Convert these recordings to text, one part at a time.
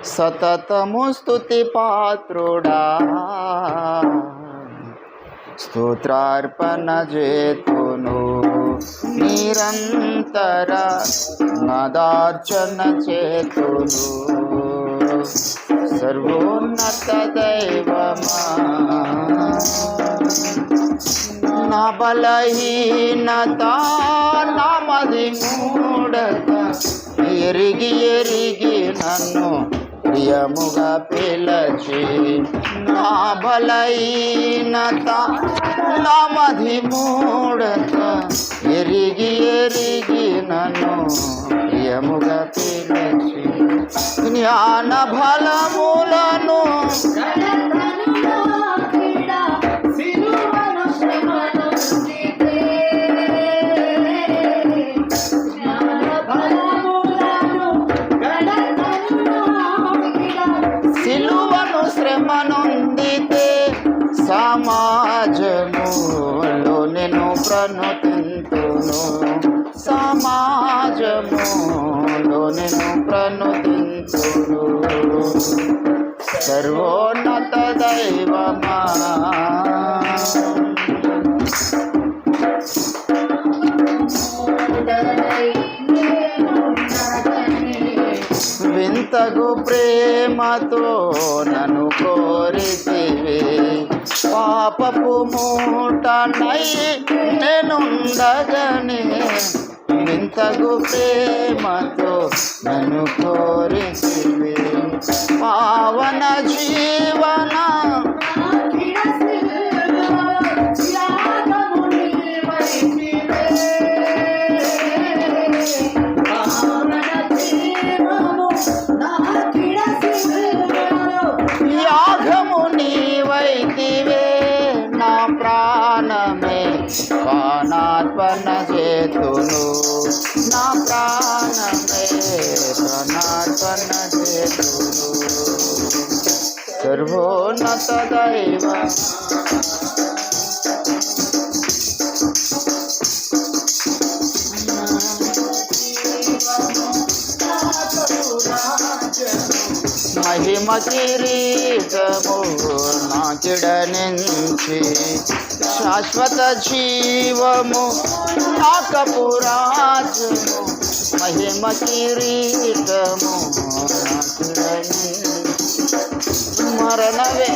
సతతము స్తుతి పాత్రుడా, స్తోత్రార్పణ చేతును నిరంతర నాదార్చన చేతును. సర్వోన్నత దైవమా, నా బలహీనత నా మది మూఢత ఎరిగి నన్ను ప్రియముగా పిలచి, నా బలహీనత నా మది మూఢత ఎరిగి నన్ను ప్రియముగా పిలచి, జ్ఞాన బలములను సిలువను శ్రమనొందితే సమాజములో నేను ప్రణుతింతును, సమాజములో నేను ప్రణుతింతును. సర్వోన్నత దైవమా, వింతగు ప్రేమతో నన్ను కోరితివి, పాపపు మూటనై నేనుండగనే, వింతగు ప్రేమతో నన్ను కోరితివి, పావన జీవన యాగము నీవైతివే, నా ప్రాణమే ప్రాణార్పణ చేతును, నా ప్రాణమే ప్రాణార్పణ చేతును. సర్వోన్నత దైవ మహిమ కిరీటము నాకిడనించి, శాశ్వత జీవము నాకపురాజము, మహిమ కిరీటము నాకిడనించి, మరణవే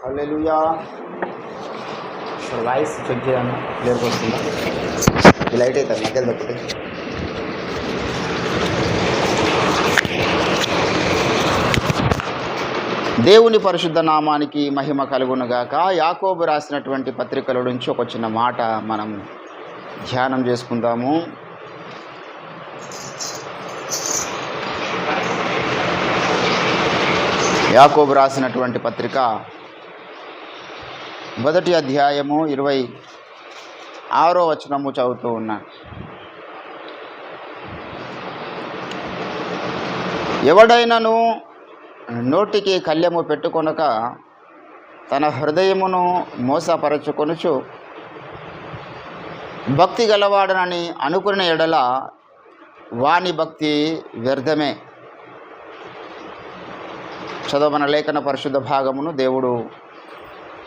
హల్లెలూయా. వాయిస్ చెక్ చేయాలి, క్లియర్గా వస్తుందా? ఈ లైట్ అవుతుంది మధ్యలో తప్పితే. దేవుని పరిశుద్ధ నామానికి మహిమ కలుగునుగాక. యాకోబు రాసినటువంటి పత్రికల నుంచి ఒక చిన్న మాట మనం ధ్యానం చేసుకుందాము. యాకోబు రాసినటువంటి పత్రిక 1వ అధ్యాయము 26వ వచనము చదువుతూ ఉన్నాను. ఎవడైనను నోటికి కళ్యము పెట్టుకొనక తన హృదయమును మోసపరచుకొనుచు భక్తి గలవాడనని అనుకున్న ఎడల వాని భక్తి వ్యర్థమే. చదవన లేఖన పరిశుద్ధ భాగమును దేవుడు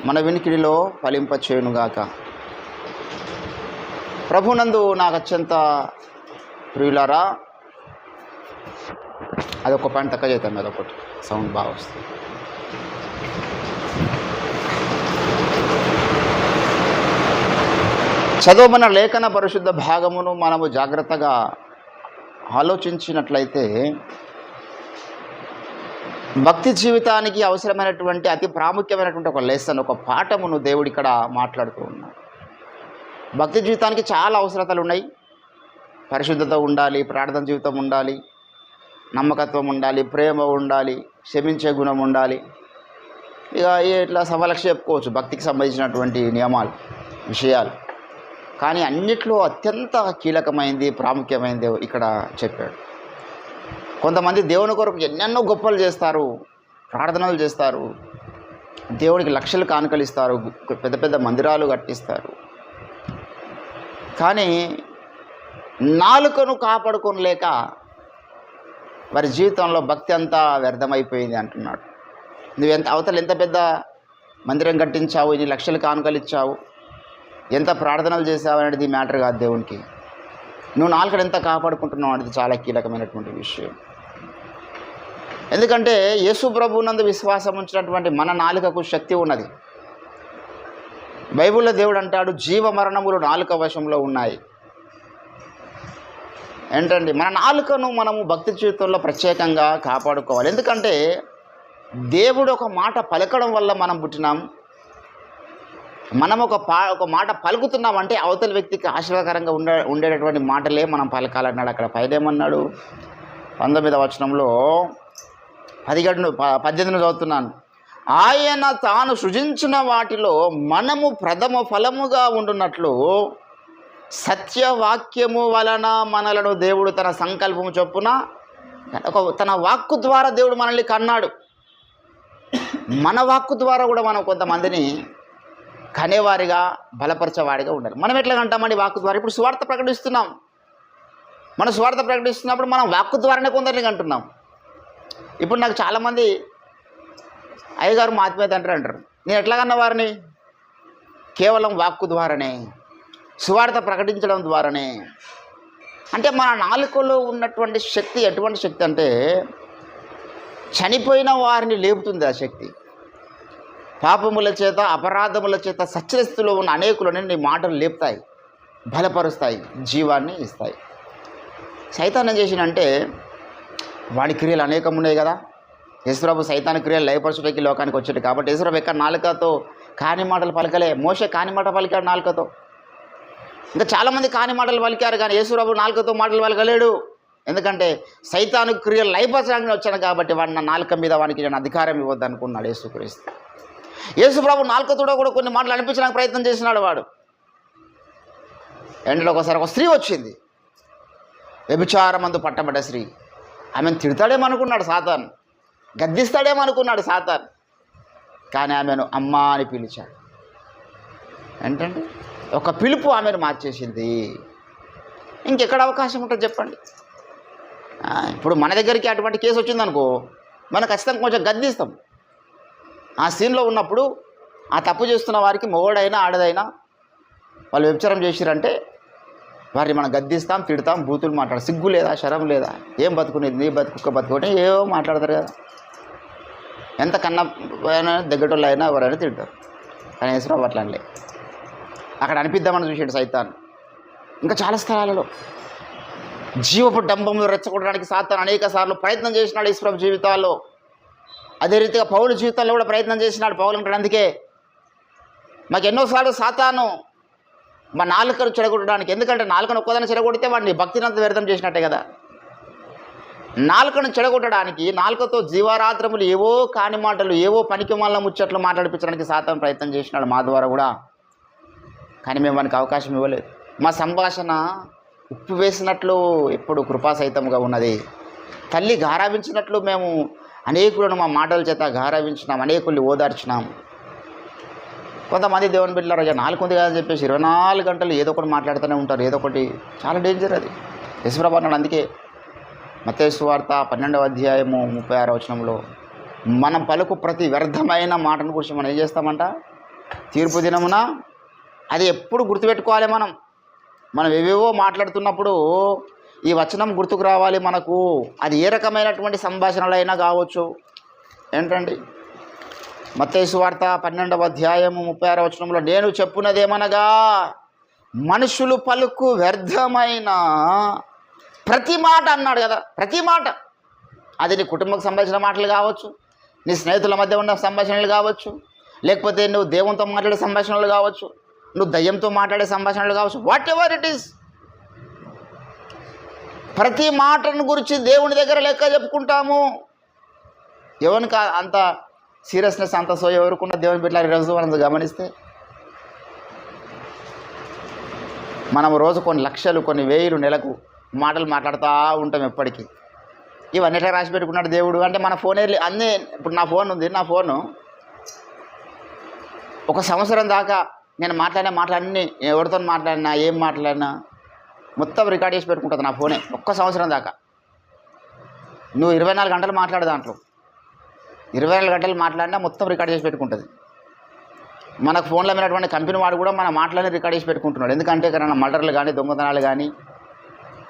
మన వినికిడిలో ఫలింపచేయునుగాక. ప్రభునందు నాకు అత్యంత ప్రియులారా, అదొక పాయింట్ తక్కువ చేద్దాం, అదొకటి సౌండ్ బాగా వస్తుంది. చదవమన్న లేఖన పరిశుద్ధ భాగమును మనము జాగ్రత్తగా ఆలోచించినట్లయితే భక్తి జీవితానికి అవసరమైనటువంటి అతి ప్రాముఖ్యమైనటువంటి ఒక లెసన్, ఒక పాఠమును దేవుడు ఇక్కడ మాట్లాడుతూ ఉన్నాడు. భక్తి జీవితానికి చాలా అవసరతలు ఉన్నాయి. పరిశుద్ధత ఉండాలి, ప్రార్థన జీవితం ఉండాలి, నమ్మకత్వం ఉండాలి, ప్రేమ ఉండాలి, క్షమించే గుణం ఉండాలి. ఇక ఇట్లా సవలక్ష చెప్పుకోవచ్చు భక్తికి సంబంధించినటువంటి నియమాలు, విషయాలు. కానీ అన్నిట్లో అత్యంత కీలకమైంది, ప్రాముఖ్యమైనది ఇక్కడ చెప్పాడు. కొంతమంది దేవుని కొరకు ఎన్నెన్నో గొప్పలు చేస్తారు, ప్రార్థనలు చేస్తారు, దేవుడికి లక్షలు కానుకలిస్తారు, పెద్ద పెద్ద మందిరాలు కట్టిస్తారు. కానీ నాలుకను కాపాడుకోలేక వారి జీవితంలో భక్తి అంతా వ్యర్థమైపోయింది అంటున్నాడు. అవతల ఎంత పెద్ద మందిరం కట్టించావు, ఇన్ని లక్షలు కానుకలు ఇచ్చావు, ఎంత ప్రార్థనలు చేసావు అనేది మ్యాటర్ కాదు దేవునికి. నువ్వు నాలుకను ఎంత కాపాడుకుంటున్నావు అనేది చాలా కీలకమైనటువంటి విషయం. ఎందుకంటే యేసు ప్రభువునందు విశ్వాసం ఉంచినటువంటి మన నాలుకకు శక్తి ఉన్నది. బైబిల్లో దేవుడు అంటాడు, జీవ మరణములు నాలుక వశంలో ఉన్నాయి. ఏంటండి, మన నాలుకను మనము భక్తి జీవితంలో ప్రత్యేకంగా కాపాడుకోవాలి. ఎందుకంటే దేవుడు ఒక మాట పలకడం వల్ల మనం పుట్టినాం. మనం ఒక మాట పలుకుతున్నామంటే అవతల వ్యక్తికి ఆశీర్వాదకరంగా ఉండేటటువంటి మాటలే మనం పలకాలన్నాడు. అక్కడ పైన ఏమన్నాడు, 19వ వచనంలో 18 చదువుతున్నాను. ఆయన తాను సృజించిన వాటిలో మనము ప్రథమ ఫలముగా ఉండున్నట్లు సత్యవాక్యము వలన మనలను దేవుడు తన సంకల్పము చొప్పున తన వాక్కు ద్వారా దేవుడు మనల్ని కన్నాడు. మన వాక్కు ద్వారా కూడా మనం కొంతమందిని కనేవారిగా, బలపరచేవాడిగా ఉండాలి. మనం ఎట్లా కంటామండి వాక్కు ద్వారా? ఇప్పుడు స్వార్థ ప్రకటిస్తున్నాం. మనం స్వార్థ ప్రకటిస్తున్నప్పుడు మనం వాక్కు ద్వారానే కొందరిని కంటున్నాం. ఇప్పుడు నాకు చాలామంది అయ్యగారు మా ఆత్మీయత అంటారు. నేను ఎట్లా కన్నా వారిని? కేవలం వాక్కు ద్వారానే, సువార్త ప్రకటించడం ద్వారానే. అంటే మన నాలుకలో ఉన్నటువంటి శక్తి ఎటువంటి శక్తి అంటే చనిపోయిన వారిని లేపుతుంది ఆ శక్తి. పాపముల చేత, అపరాధముల చేత సత్యస్థితిలో ఉన్న అనేకులని నీ మాటలు లేపుతాయి, బలపరుస్తాయి, జీవాన్ని ఇస్తాయి. సైతాన్ ఏం చేసినంటే వాడి క్రియలు అనేకం ఉన్నాయి కదా. యేసుప్రభు సైతాన్ క్రియలు లయపరచుటకి లోకానికి వచ్చాడు. కాబట్టి యేసుప్రభు ఎక్కడ నాలుకతో కాని మాటలు పలకలే. మోషే కాని మాట పలికాడు నాలుకతో. ఇంకా చాలామంది కాని మాటలు పలికారు, కానీ యేసుప్రభు నాలుకతో మాటలు పలకలేడు. ఎందుకంటే సైతాను క్రియలు లయపరచడానికి వచ్చాను కాబట్టి వాడిని నా నాలుక మీద వానికి నేను అధికారం ఇవ్వద్దు అనుకున్నాడు యేసుక్రీస్తు. యేసుప్రభు నాలుకతో కూడా కొన్ని మాటలు అనిపించడానికి ప్రయత్నం చేసినాడు వాడు. ఎండలో ఒకసారి ఒక స్త్రీ వచ్చింది, వ్యభిచారమందు పట్టబడ్డ స్త్రీ. ఆమెను తిడతాడేమనుకున్నాడు సాతాన్, గద్దిస్తాడేమనుకున్నాడు సాతాన్. కానీ ఆమెను అమ్మా అని పిలిచాడు. ఏంటంటే ఒక పిలుపు ఆమెను మార్చేసింది. ఇంకెక్కడ అవకాశం ఉంటుంది చెప్పండి? ఇప్పుడు మన దగ్గరికి అటువంటి కేసు వచ్చిందనుకో, మనం ఖచ్చితంగా కొంచెం గద్దిస్తాం. ఆ సీన్లో ఉన్నప్పుడు ఆ తప్పు చేస్తున్న వారికి మొగోడైనా ఆడదైనా వాళ్ళు వ్యభిచారం చేసిరంటే వారిని మనం గద్దిస్తాం, తిడతాం, బూతులు మాట్లాడతాం. సిగ్గు లేదా, శరం లేదా? ఏం బతుకునేది, నీ బతుకుక్క బతుకుంటే ఏవో మాట్లాడతారు కదా. ఎంత కన్నా దగ్గటోళ్ళు అయినా ఎవరైనా తింటారు. కానీ యేసుప్రభు అట్లా అనలే. అక్కడ అనిపిద్దామని చూసాడు సైతాన్. ఇంకా చాలా స్థలాలలో జీవపు డంబంలో రెచ్చగొట్టడానికి సాతాను అనేక సార్లు ప్రయత్నం చేసినాడు యేసుప్రభు జీవితాల్లో. అదే రీతిగా పౌలు జీవితంలో కూడా ప్రయత్నం చేసినాడు. పౌలు అంటాడు, అందుకే మాకు ఎన్నోసార్లు సాతాను మా నాలుకను చెడగొట్టడానికి. ఎందుకంటే నాలుకను ఒక్కదాన్ని చెడగొడితే వాడిని భక్తినంత వ్యర్థం చేసినట్టే కదా. నాలుకను చెడగొట్టడానికి, నాలుకతో జీవారాత్రములు ఏవో కాని మాటలు, ఏవో పనికి మాల ముచ్చట్లు మాట్లాడిపించడానికి సాతాను ప్రయత్నం చేసినాడు మా ద్వారా కూడా. కానీ మేము వానికి అవకాశం ఇవ్వలేదు. మా సంభాషణ ఉప్పు వేసినట్లు ఎప్పుడు కృపాసహితంగా ఉన్నది. తల్లి గారావించినట్లు మేము అనేకులను మా మాటల చేత గారావించినాం, అనేకుల్ని ఓదార్చినాం. కొంతమంది దేవుని బిడ్డలారా, నాలుగు ఉంది కాదని చెప్పేసి 24 గంటలు ఏదో ఒకటి మాట్లాడుతూనే ఉంటారు. ఏదో ఒకటి చాలా డేంజర్ అది. యేసుప్రభు అన్నాడు, అందుకే మత్తయి సువార్త 12వ అధ్యాయము 36వ వచనంలో మనం పలుకు ప్రతి వ్యర్థమైన మాటను గురించి మనం ఏం చేస్తామంట? తీర్పు దినమున అది ఎప్పుడు గుర్తుపెట్టుకోవాలి. మనం ఏవేవో మాట్లాడుతున్నప్పుడు ఈ వచనం గుర్తుకు రావాలి మనకు. అది ఏ రకమైనటువంటి సంభాషణలైనా కావచ్చు. ఏంటండి, మత్తయి సువార్త 12వ అధ్యాయము 36వ వచనంలో నేను చెప్పున్నదేమనగా మనుషులు పలుకు వ్యర్థమైన ప్రతి మాట అన్నాడు కదా, ప్రతి మాట. అది నీ కుటుంబకు సంబంధించిన మాటలు కావచ్చు, నీ స్నేహితుల మధ్య ఉన్న సంభాషణలు కావచ్చు, లేకపోతే నువ్వు దేవునితో మాట్లాడే సంభాషణలు కావచ్చు, నువ్వు దయ్యంతో మాట్లాడే సంభాషణలు కావచ్చు, వాట్ ఎవర్ ఇట్ ఈస్. ప్రతి మాటను గురించి దేవుని దగ్గర లెక్క చెప్పుకుంటాము. ఎవరికి అంత సీరియస్నెస్, అంత సో ఎవరుకున్న దేవుని బిడ్డల ఈరోజు మనం గమనిస్తే మనం రోజు కొన్ని లక్షలు, కొన్ని వేలు, నెలకు మాటలు మాట్లాడుతూ ఉంటాం ఎప్పటికీ. ఇవన్నీ రాసి పెట్టుకున్నాడు దేవుడు. అంటే మన ఫోనే అన్నీ, ఇప్పుడు నా ఫోన్ ఉంది, నా ఫోను 1 సంవత్సరం దాకా నేను మాట్లాడినా ఎవరితో మాట్లాడినా, ఏం మాట్లాడినా మొత్తం రికార్డ్ చేసి పెట్టుకుంటుంది నా ఫోనే. 1 సంవత్సరం దాకా నువ్వు 24 గంటలు మాట్లాడే దాంట్లో 24 గంటలు మాట్లాడినా మొత్తం రికార్డ్ చేసి పెట్టుకుంటుంది. మనకు ఫోన్లో అయినటువంటి కంపెనీ వాడు కూడా మన మాటలని రికార్డ్ చేసి పెట్టుకుంటున్నాడు. ఎందుకంటే ఇక్కడ మర్డర్లు కానీ, దొంగతనాలు కానీ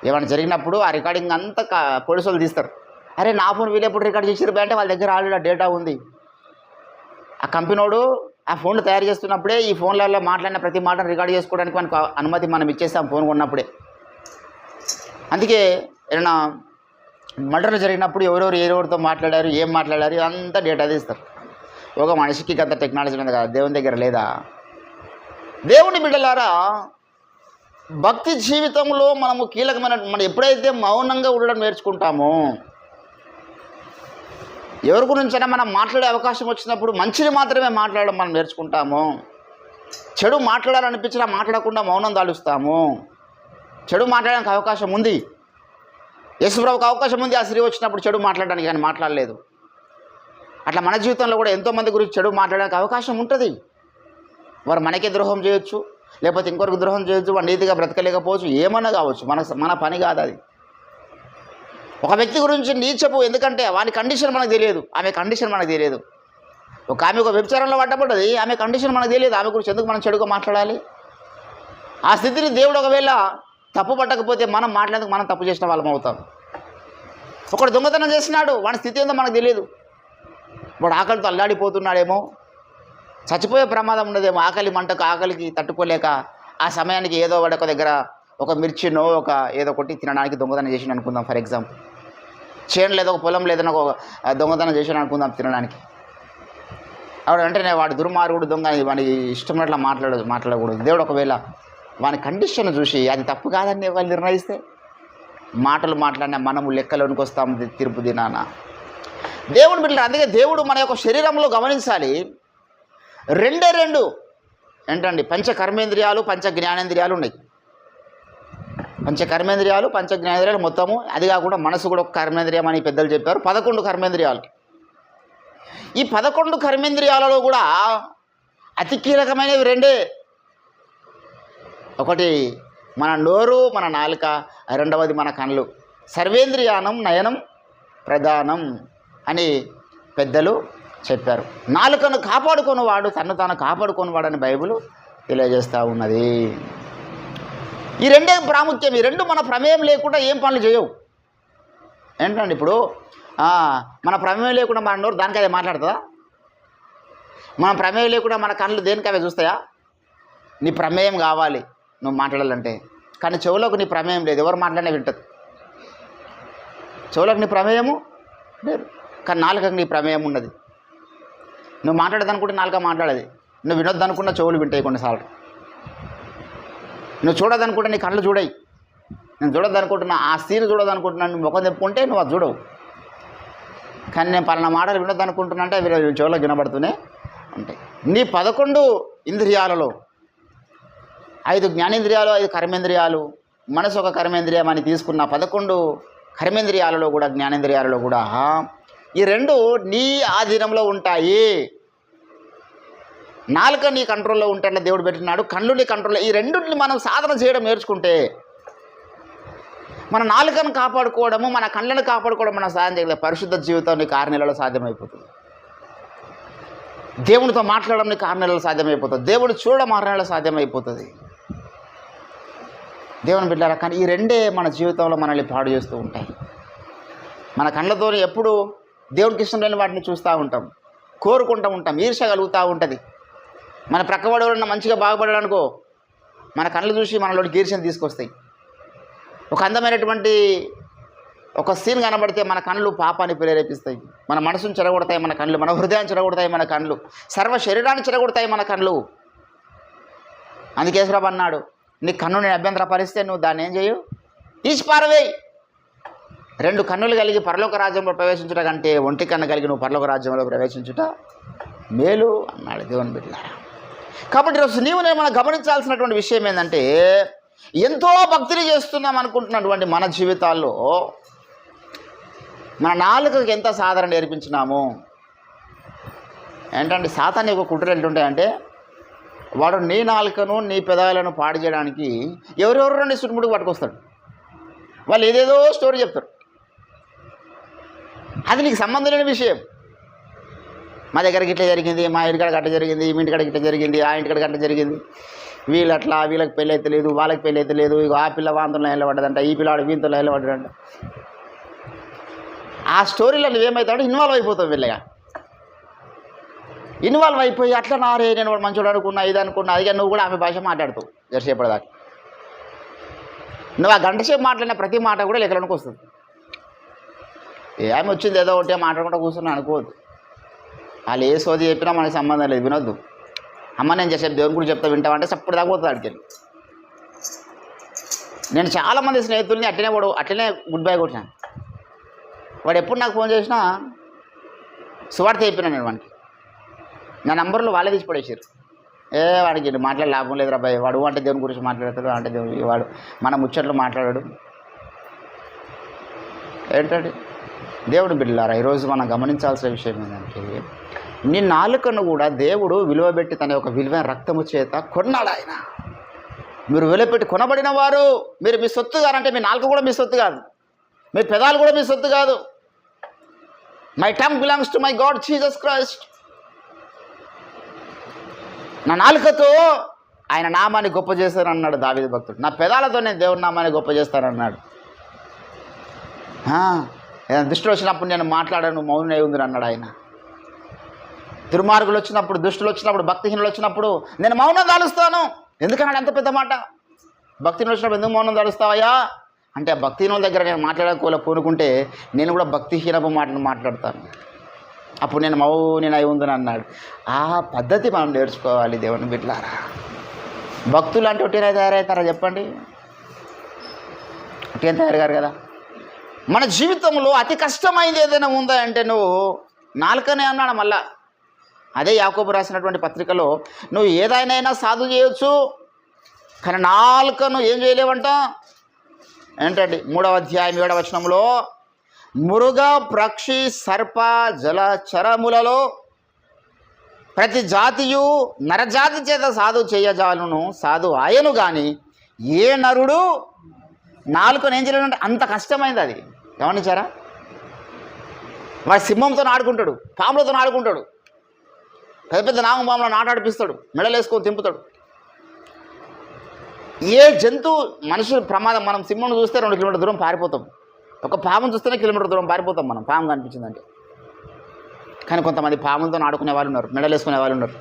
ఏమైనా జరిగినప్పుడు ఆ రికార్డింగ్ అంతా పోలీసులు తీస్తారు. అరే నా ఫోన్ వీళ్ళు ఎప్పుడు రికార్డ్ చేసిరు అంటే వాళ్ళ దగ్గర ఆల్రెడీ డేటా ఉంది. ఆ కంపెనీవాడు ఆ ఫోన్లు తయారు చేస్తున్నప్పుడే ఈ ఫోన్లలో మాట్లాడిన ప్రతి మాటను రికార్డ్ చేసుకోవడానికి మనకు అనుమతి మనం ఇచ్చేస్తాం ఫోన్ కొన్నప్పుడే. అందుకే ఏదైనా మర్డర్లు జరిగినప్పుడు ఎవరెవరితో మాట్లాడారు, ఏం మాట్లాడారు, ఇదంతా డేటా తీస్తారు. ఒక మనిషికి అంత టెక్నాలజీ ఉంది కదా, దేవుని దగ్గర లేదా? దేవుని బిడ్డలారా, భక్తి జీవితంలో మనము కీలకమైన మనం ఎప్పుడైతే మౌనంగా ఉండడం నేర్చుకుంటామో, ఎవరి గురించైనా మనం మాట్లాడే అవకాశం వచ్చినప్పుడు మంచిని మాత్రమే మాట్లాడడం మనం నేర్చుకుంటాము. చెడు మాట్లాడాలనిపించినా మాట్లాడకుండా మౌనం దాలుస్తాము. చెడు మాట్లాడడానికి అవకాశం ఉంది, యేసుప్రభువుకు అవకాశం ఉంది ఆ స్త్రీ వచ్చినప్పుడు చెడు మాట్లాడడానికి, కానీ మాట్లాడలేదు. అట్లా మన జీవితంలో కూడా ఎంతోమంది గురించి చెడు మాట్లాడడానికి అవకాశం ఉంటుంది. వారు మనకే ద్రోహం చేయొచ్చు, లేకపోతే ఇంకొకరికి ద్రోహం చేయొచ్చు, వాడు నీతిగా బ్రతకలేకపోవచ్చు, ఏమన్నా కావచ్చు. మన పని కాదు అది. ఒక వ్యక్తి గురించి నీచపు, ఎందుకంటే వాని కండిషన్ మనకు తెలియదు, ఆమె కండిషన్ మనకు తెలియదు. ఆమె ఒక వ్యభిచారంలో పడ్డపడ్డది, ఆమె కండిషన్ మనకు తెలియదు. ఆమె గురించి ఎందుకు మనం చెడుగా మాట్లాడాలి? ఆ స్థితిని దేవుడు ఒకవేళ తప్పు పట్టకపోతే మనం మాట్లాడేందుకు మనం తప్పు చేసిన వాళ్ళం అవుతాం. ఒకడు దొంగతనం చేసినాడు, వాడి స్థితి ఏందో మనకు తెలియదు. వాడు ఆకలితో అల్లాడిపోతున్నాడేమో, చచ్చిపోయే ప్రమాదం ఉన్నదేమో, ఆకలికి తట్టుకోలేక ఆ సమయానికి ఏదో వాడు ఒక దగ్గర ఒక మిర్చినో ఒక ఏదో ఒకటి తినడానికి దొంగతనం చేసిన అనుకుందాం. ఫర్ ఎగ్జాంపుల్ చేను లేదా ఒక పొలం లేదని ఒక దొంగతనం చేసిన అనుకుందాం తినడానికి. ఆవిడ వెంటనే వాడు దుర్మార్గుడు, దొంగ, వాడికి ఇష్టమైనట్లా మాట్లాడకూడదు. దేవుడు ఒకవేళ వాని కండిషన్ చూసి అది తప్పు కాదని వాళ్ళు నిర్ణయిస్తే, మాటలు మాట్లాడినా మనము లెక్కలోనికి వస్తాము తీర్పు దినాన. దేవుని బిడ్డలు, అందుకే దేవుడు మన యొక్క శరీరంలో గమనించాలి, 2 ఏంటండి, పంచ కర్మేంద్రియాలు, పంచ జ్ఞానేంద్రియాలు ఉన్నాయి. పంచ కర్మేంద్రియాలు, పంచ జ్ఞానేంద్రియాలు మొత్తము. అది కాకుండా మనసు కూడా ఒక కర్మేంద్రియం అని పెద్దలు చెప్పారు. 11 కర్మేంద్రియాలు. ఈ 11 కర్మేంద్రియాలలో కూడా అతి కీలకమైనవి 2. ఒకటి మన నోరు, మన నాలుక, 2వది మన కళ్ళు. సర్వేంద్రియానం నయనం ప్రధానం అని పెద్దలు చెప్పారు. నాలుకను కాపాడుకునేవాడు తన్ను తాను కాపాడుకునేవాడు అని బైబిల్ తెలియజేస్తూ ఉన్నది. ఈ 2 ప్రాముఖ్యం. ఈ 2 మన ప్రమేయం లేకుండా ఏం పనులు చేయవు. ఏంటండి ఇప్పుడు మన ప్రమేయం లేకుండా మన నోరు దానికి అదే మాట్లాడుతుందా? మన ప్రమేయం లేకుండా మన కళ్ళు దేనికి అవే చూస్తాయా? నీ ప్రమేయం కావాలి నువ్వు మాట్లాడాలంటే. కానీ చెవులకు నీ ప్రమేయం లేదు, ఎవరు మాట్లాడినా వింటది. చెవులకు నీ ప్రమేయము లేదు, కానీ నాలుకకు నీ ప్రమేయం ఉన్నది. నువ్వు మాట్లాడదనుకుంటే నాలుక మాట్లాడేది, నువ్వు వినొద్దనుకున్న చెవులు వింటాయి కొన్నిసార్లు. నువ్వు చూడదనుకుంటే నీ కళ్ళు చూడాయి. నేను చూడొద్దనుకుంటున్నా, ఆ సీన్ చూడదనుకుంటున్నాను, నువ్వు ముఖం చెప్పుకుంటే నువ్వు అది చూడవు. కానీ నేను పలానా మాటలు వినొద్దనుకుంటున్నా అంటే అవి చెవులకు వినబడుతూనే ఉంటాయి. నీ 11 ఇంద్రియాలలో 5 జ్ఞానేంద్రియాలు, 5 కర్మేంద్రియాలు, మనసు ఒక కర్మేంద్రియం అని తీసుకున్న 11 కర్మేంద్రియాలలో కూడా, జ్ఞానేంద్రియాలలో కూడా ఈ 2 నీ ఆధీనంలో ఉంటాయి. నాలుక నీ కంట్రోల్లో ఉంటాడని దేవుడు పెట్టినాడు, కళ్ళు నీ కంట్రోల్లో. ఈ 2ని మనం సాధన చేయడం నేర్చుకుంటే, మన నాలుకను కాపాడుకోవడము, మన కళ్ళను కాపాడుకోవడం మనం సాధన చేయగలిగే పరిశుద్ధ జీవితం నీకు 6 నెలల్లో సాధ్యమైపోతుంది. దేవునితో మాట్లాడడం నీకు 6 నెలలు సాధ్యమైపోతుంది. దేవుడు చూడడం 6 నెలలు సాధ్యమైపోతుంది. దేవుని బిడ్డలారా, కానీ ఈ 2 మన జీవితంలో మనల్ని పాడు చేస్తూ ఉంటాయి. మన కళ్ళతో ఎప్పుడు దేవునికి ఇష్టం లేని వాటిని చూస్తూ ఉంటాం, కోరుకుంటూ ఉంటాం, ఈర్ష్య కలుగుతూ ఉంటుంది. మన ప్రక్కవాడు ఎవరన్నా మంచిగా బాగుపడాలనుకో, మన కళ్ళు చూసి మనలోని ఈర్ష్యను తీసుకొస్తాయి. ఒక అందమైనటువంటి ఒక సీన్ కనబడితే మన కళ్ళు పాపాన్ని ప్రేరేపిస్తాయి, మన మనసును చెడగొడతాయి మన కళ్ళు, మన హృదయాన్ని చెడగొడతాయి మన కళ్ళు, సర్వ శరీరాన్ని చెడగొడతాయి మన కళ్ళు. అందుకే యేసుప్రభువు అన్నాడు, నీ కన్ను నేను అభ్యంతరపరిస్తే నువ్వు దాన్ని ఏం చేయు, తీసి పారవేయి. 2 కన్నులు కలిగి పరలోక రాజ్యంలో ప్రవేశించుట కంటే ఒంటి కన్ను కలిగి నువ్వు పరలోక రాజ్యంలో ప్రవేశించుట మేలు అన్నాడు దేవుని బిడ్డలారా. కాబట్టి ఈరోజు నీవు నేను మనం గమనించాల్సినటువంటి విషయం ఏంటంటే, ఎంతో భక్తిని చేస్తున్నాం అనుకుంటున్నటువంటి మన జీవితాల్లో మన నాలుకకి ఎంత సాధారణ నేర్పించినాము. ఏంటంటే సాతాను యొక్క కుట్రలు ఎట్లుంటాయంటే, వాడు నీ నాలుకను నీ పెదాలను పాడు చేయడానికి ఎవరెవరు నీ సుట్టుముడికి పట్టుకొస్తాడు. వాళ్ళు ఏదేదో స్టోరీ చెప్తారు, అది నీకు సంబంధం లేని విషయం. మా దగ్గరికి ఇట్లా జరిగింది, మా ఇంటికాడ గట్ట జరిగింది, మీ ఇంటికాడకి ఇట్లా జరిగింది, ఆ ఇంటికాడ గట్ట జరిగింది, వీళ్ళు అట్లా, వీళ్ళకి పెళ్ళి అయితే లేదు, వాళ్ళకి పెళ్ళి అయితే లేదు, ఇక ఆ పిల్ల వాంతుల్లో వెళ్ళబడ్డదంట, ఈ పిల్లవాడు వీంతుల్లో వెళ్ళబడ్డాడంట. ఆ స్టోరీలో నువ్వేమవుతాడు, ఇన్వాల్వ్ అయిపోతావు. వీళ్ళగా ఇన్వాల్వ్ అయిపోయి అట్లా నారే నేను వాడు మంచోడు అనుకున్నా, ఇది అనుకున్నా, అది నువ్వు కూడా ఆమె భాష మాట్లాడుతావు జరసేపటిదాకా. నువ్వు ఆ గంట సేపు మాట్లాడిన ప్రతి మాట కూడా లెక్కలోనికి వస్తుంది. ఏమి వచ్చింది ఏదో ఒకటే మాట్లాడుకుంటూ కూర్చున్నా అనుకోవద్దు. వాళ్ళు ఏ సోది చెప్పినా మనకి సంబంధం లేదు, వినొద్దు. అమ్మ నేను చేసే దేవుని గురించి చెప్తా వింటామంటే సప్పుడు దాకా పోతుంది అడికెళ్ళి. నేను చాలామంది స్నేహితుల్ని అట్లనే గుడ్ బై కొట్టినాను. వాడు ఎప్పుడు నాకు ఫోన్ చేసినా సువార్త చెప్పినా నేను వానికి. నా నంబర్లు వాళ్ళే తీసి పడేసారు. వాడికి మాట్లాడే లాభం లేదు రా భయ్, వాడు అంటే దేవుని గురించి మాట్లాడతాడు, అంటే వాడు మన ముచ్చట్లు మాట్లాడాడు. ఏంటంటే దేవుడు బిడ్డలారా, ఈరోజు మనం గమనించాల్సిన విషయం ఏంటంటే, నీ నాలుకను కూడా దేవుడు విలువబెట్టి తన యొక్క విలువైన రక్తము చేత కొన్నాడు ఆయన. మీరు విలువపెట్టి కొనబడిన వారు, మీరు మీ సొత్తు కాదంటే మీ నాలుక కూడా మీ సొత్తు కాదు, మీ పెదాలు కూడా మీ సొత్తు కాదు. My tongue belongs to my God Jesus Christ. నా నాలుకతో ఆయన నామాన్ని గొప్ప చేస్తానన్నాడు దావీదు భక్తుడు. నా పెదాలతో నేను దేవుని నామాన్ని గొప్ప చేస్తానన్నాడు. ఏదైనా దుష్టులు వచ్చినప్పుడు నేను మాట్లాడాను, మౌనం అయి ఉంది అన్నాడు ఆయన. దుర్మార్గులు వచ్చినప్పుడు, దుష్టులు వచ్చినప్పుడు, భక్తిహీనులు వచ్చినప్పుడు నేను మౌనం దాలుస్తాను. ఎందుకన్నాడు అంత పెద్ద మాట? భక్తిహీనులు వచ్చినప్పుడు ఎందుకు మౌనం దాలుస్తావయ్యా అంటే, ఆ భక్తిహీనుల దగ్గర నేను మాట్లాడకోలే పూనుకుంటే నేను కూడా భక్తిహీనపు మాటను మాట్లాడతాను, అప్పుడు నేను మౌనం అయి ఉందని అన్నాడు. ఆ పద్ధతి మనం నేర్చుకోవాలి దేవుని బిడ్డలారా. భక్తులు అంటే ఒట్టినే తయారవుతారా చెప్పండి? ఒట్టినే తయారు కదా. మన జీవితంలో అతి కష్టమైంది ఏదైనా ఉందా అంటే నువ్వు నాలుకనే అన్నాడు. మళ్ళా అదే యాకోబు రాసినటువంటి పత్రికలో, నువ్వు ఏదైనా సాధు చేయొచ్చు కానీ నాలుకను ఏం చేయలేవంట. ఏంటండి 3వ అధ్యాయం 7వ వచనంలో, మృగ పక్షి సర్ప జలచరములలో ప్రతి జాతియు నరజాతి చేత సాధు చేయజాలను, సాధు ఆయను కానీ ఏ నరుడు నాలుకను ఏం చేయలేదంటే అంత కష్టమైంది అది. గమనించారా? వాడు సింహంతో ఆడుకుంటాడు, పాములతో ఆడుకుంటాడు, పెద్ద పెద్ద నాగపాములను ఆటాడిపిస్తాడు, మెడలేసుకొని తింపుతాడు. ఏ జంతువు మనుషులు ప్రమాదం, మనం సింహం చూస్తే 2 కిలోమీటర్ల దూరం పారిపోతాం, ఒక పామును చూస్తేనే కిలోమీటర్ దూరం పారిపోతాం మనం, పాము కనిపించిందంటే. కానీ కొంతమంది పాములతో ఆడుకునే వాళ్ళు ఉన్నారు, మెడలేసుకునే వాళ్ళు ఉన్నారు.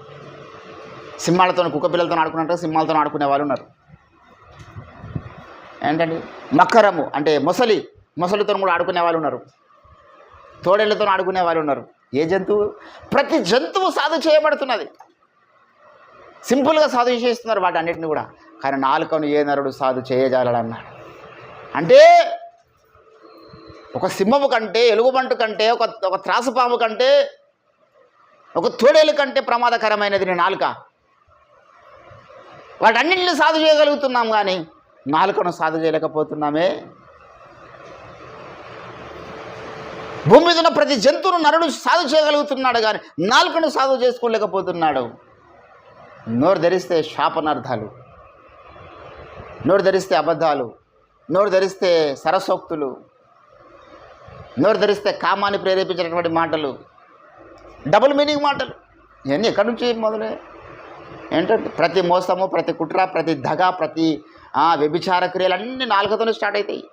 సింహాలతో, కుక్క పిల్లలతో ఆడుకున్నట్టు సింహాలతో ఆడుకునే వాళ్ళు ఉన్నారు. ఏంటండి మకరము అంటే మొసలితో కూడా ఆడుకునే వాళ్ళు ఉన్నారు, తోడేళ్లతో ఆడుకునే వాళ్ళు ఉన్నారు. ఏ జంతువు? ప్రతి జంతువు సాధు చేయబడుతున్నది, సింపుల్గా సాధు చేస్తున్నారు వాటి అన్నిటిని కూడా. కానీ నాలుకను ఏ నరుడు సాధు చేయజాలన్నాడు. అంటే ఒక సింహము కంటే, ఎలుగుబంటు కంటే, ఒక త్రాసుపాము కంటే, ఒక తోడేలు కంటే ప్రమాదకరమైనది నీ నాలుక. వాటన్నింటిని సాధు చేయగలుగుతున్నాం కానీ నాలుకను సాధు చేయలేకపోతున్నామే. భూమి మీద ఉన్న ప్రతి జంతువును నరుడు సాధు చేయగలుగుతున్నాడు కానీ నాలుకను సాధు చేసుకోలేకపోతున్నాడు. నోరు ధరిస్తే శాపనార్థాలు, నోరు ధరిస్తే అబద్ధాలు, నోరు ధరిస్తే సరసోక్తులు, నోరు ధరిస్తే కామాన్ని ప్రేరేపించినటువంటి మాటలు, డబుల్ మీనింగ్ మాటలు. ఇవన్నీ ఎక్కడి నుంచి మొదలే? ఏంటంటే ప్రతి మోసము, ప్రతి కుట్ర, ప్రతి దగ, ప్రతి వ్యభిచార క్రియలు అన్నీ నాలుకతోనే స్టార్ట్ అవుతాయి.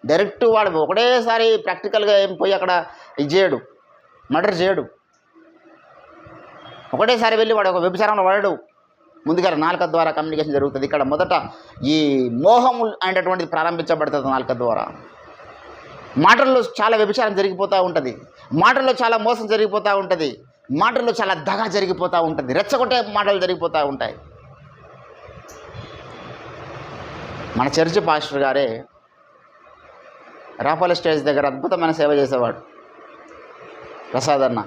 డైరెక్ట్ వాడు ఒకటేసారి ప్రాక్టికల్గా ఏం పోయి అక్కడ ఇది చేయడు, మర్డర్ చేయడు. ఒకటేసారి వెళ్ళి వాడు ఒక వ్యభిచారంలో పడడు. ముందుగా నాలుక ద్వారా కమ్యూనికేషన్ జరుగుతుంది. ఇక్కడ మొదట ఈ మోహము అనేటటువంటిది ప్రారంభించబడుతుంది నాలుక ద్వారా. మాటల్లో చాలా వ్యభిచారం జరిగిపోతూ ఉంటుంది, మాటల్లో చాలా మోసం జరిగిపోతూ ఉంటుంది, మాటల్లో చాలా దగ జరిగిపోతూ ఉంటుంది, రెచ్చగొట్టే మాటలు జరిగిపోతూ ఉంటాయి. మన చర్చి పాస్టర్ గారే రాపాల స్టేజ్ దగ్గర అద్భుతమైన సేవ చేసేవాడు, ప్రసాద్ అన్న.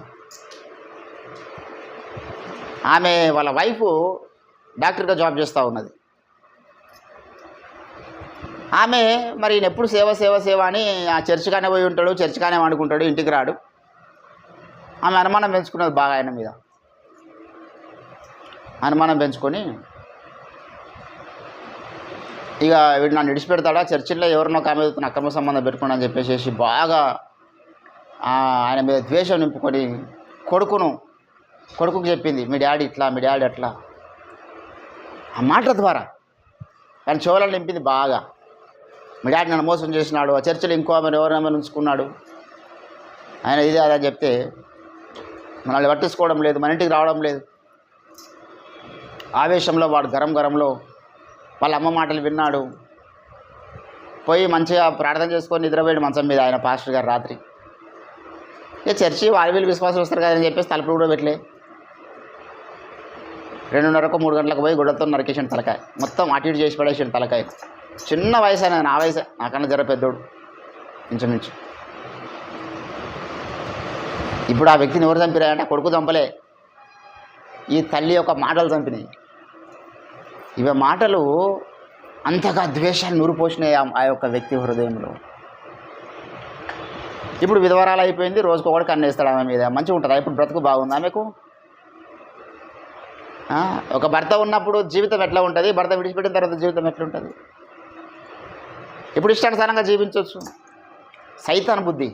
ఆమె వాళ్ళ వైఫ్ డాక్టర్గా జాబ్ చేస్తూ ఉన్నది. ఆమె మరి ఈయన ఎప్పుడు సేవ సేవ సేవ అని ఆ చర్చిగానే పోయి ఉంటాడు, చర్చిగానే వండుకుంటాడు, ఇంటికి రాడు. ఆమె అనుమానం పెంచుకున్నది బాగా ఆయన మీద. అనుమానం పెంచుకొని ఇక వీడు నన్ను విడిచిపెడతాడా, చర్చిల్లో ఎవరినో ఆమె అక్రమ సంబంధం పెట్టుకుని అని చెప్పేసి బాగా ఆయన మీద ద్వేషం నింపుకొని కొడుకుకు చెప్పింది, మీ డాడీ ఇట్లా, మీ డాడీ అట్లా. ఆ మాట ద్వారా ఆయన చెవులను నింపింది బాగా. మీ డాడీ నన్ను మోసం చేసినాడు, ఆ చర్చిలో ఇంకో ఆమెను ఎవరైనా ఉంచుకున్నాడు, ఆయన ఇదే అదని చెప్తే మనల్ని పట్టించుకోవడం లేదు, మన ఇంటికి రావడం లేదు. ఆవేశంలో వాడు గరంలో వాళ్ళ అమ్మ మాటలు విన్నాడు, పోయి మంచిగా ప్రార్థన చేసుకొని నిద్రపోయాడు మంచం మీద ఆయన పాస్టర్ గారు రాత్రి. ఇక చర్చి వీళ్ళు విశ్వాసం వస్తారు కదని చెప్పేసి తలుపులు కూడా పెట్టలే. 2:30 3 గంటలకు పోయి గుడ్డతో నరికేసాడు తలకాయ, మొత్తం అటు ఇటు చేసి పడేసాడు తలకాయ. చిన్న వయసు అయినా, నా వయసే, నాకన్నా జర పెద్దోడు ఇంచుమించు. ఇప్పుడు ఆ వ్యక్తిని ఎవరు చంపినాయంటే కొడుకు చంపలే, ఈ తల్లి యొక్క మాటలు చంపినాయి. ఇవి మాటలు అంతగా ద్వేషాన్ని నూరిపోసినాయి ఆ యొక్క వ్యక్తి హృదయంలో. ఇప్పుడు విధవరాలు అయిపోయింది, రోజుకొకటి కన్నేస్తాడు ఆమె మీద. మంచిగా ఉంటుందా ఇప్పుడు బ్రతుకు? బాగుంది ఆమెకు? ఒక భర్త ఉన్నప్పుడు జీవితం ఎట్లా ఉంటుంది, భర్త విడిచిపెట్టిన తర్వాత జీవితం ఎట్లుంటుంది? ఇప్పుడు ఇష్టానుసారంగా జీవించవచ్చు. సైతాన్ బుద్ధి.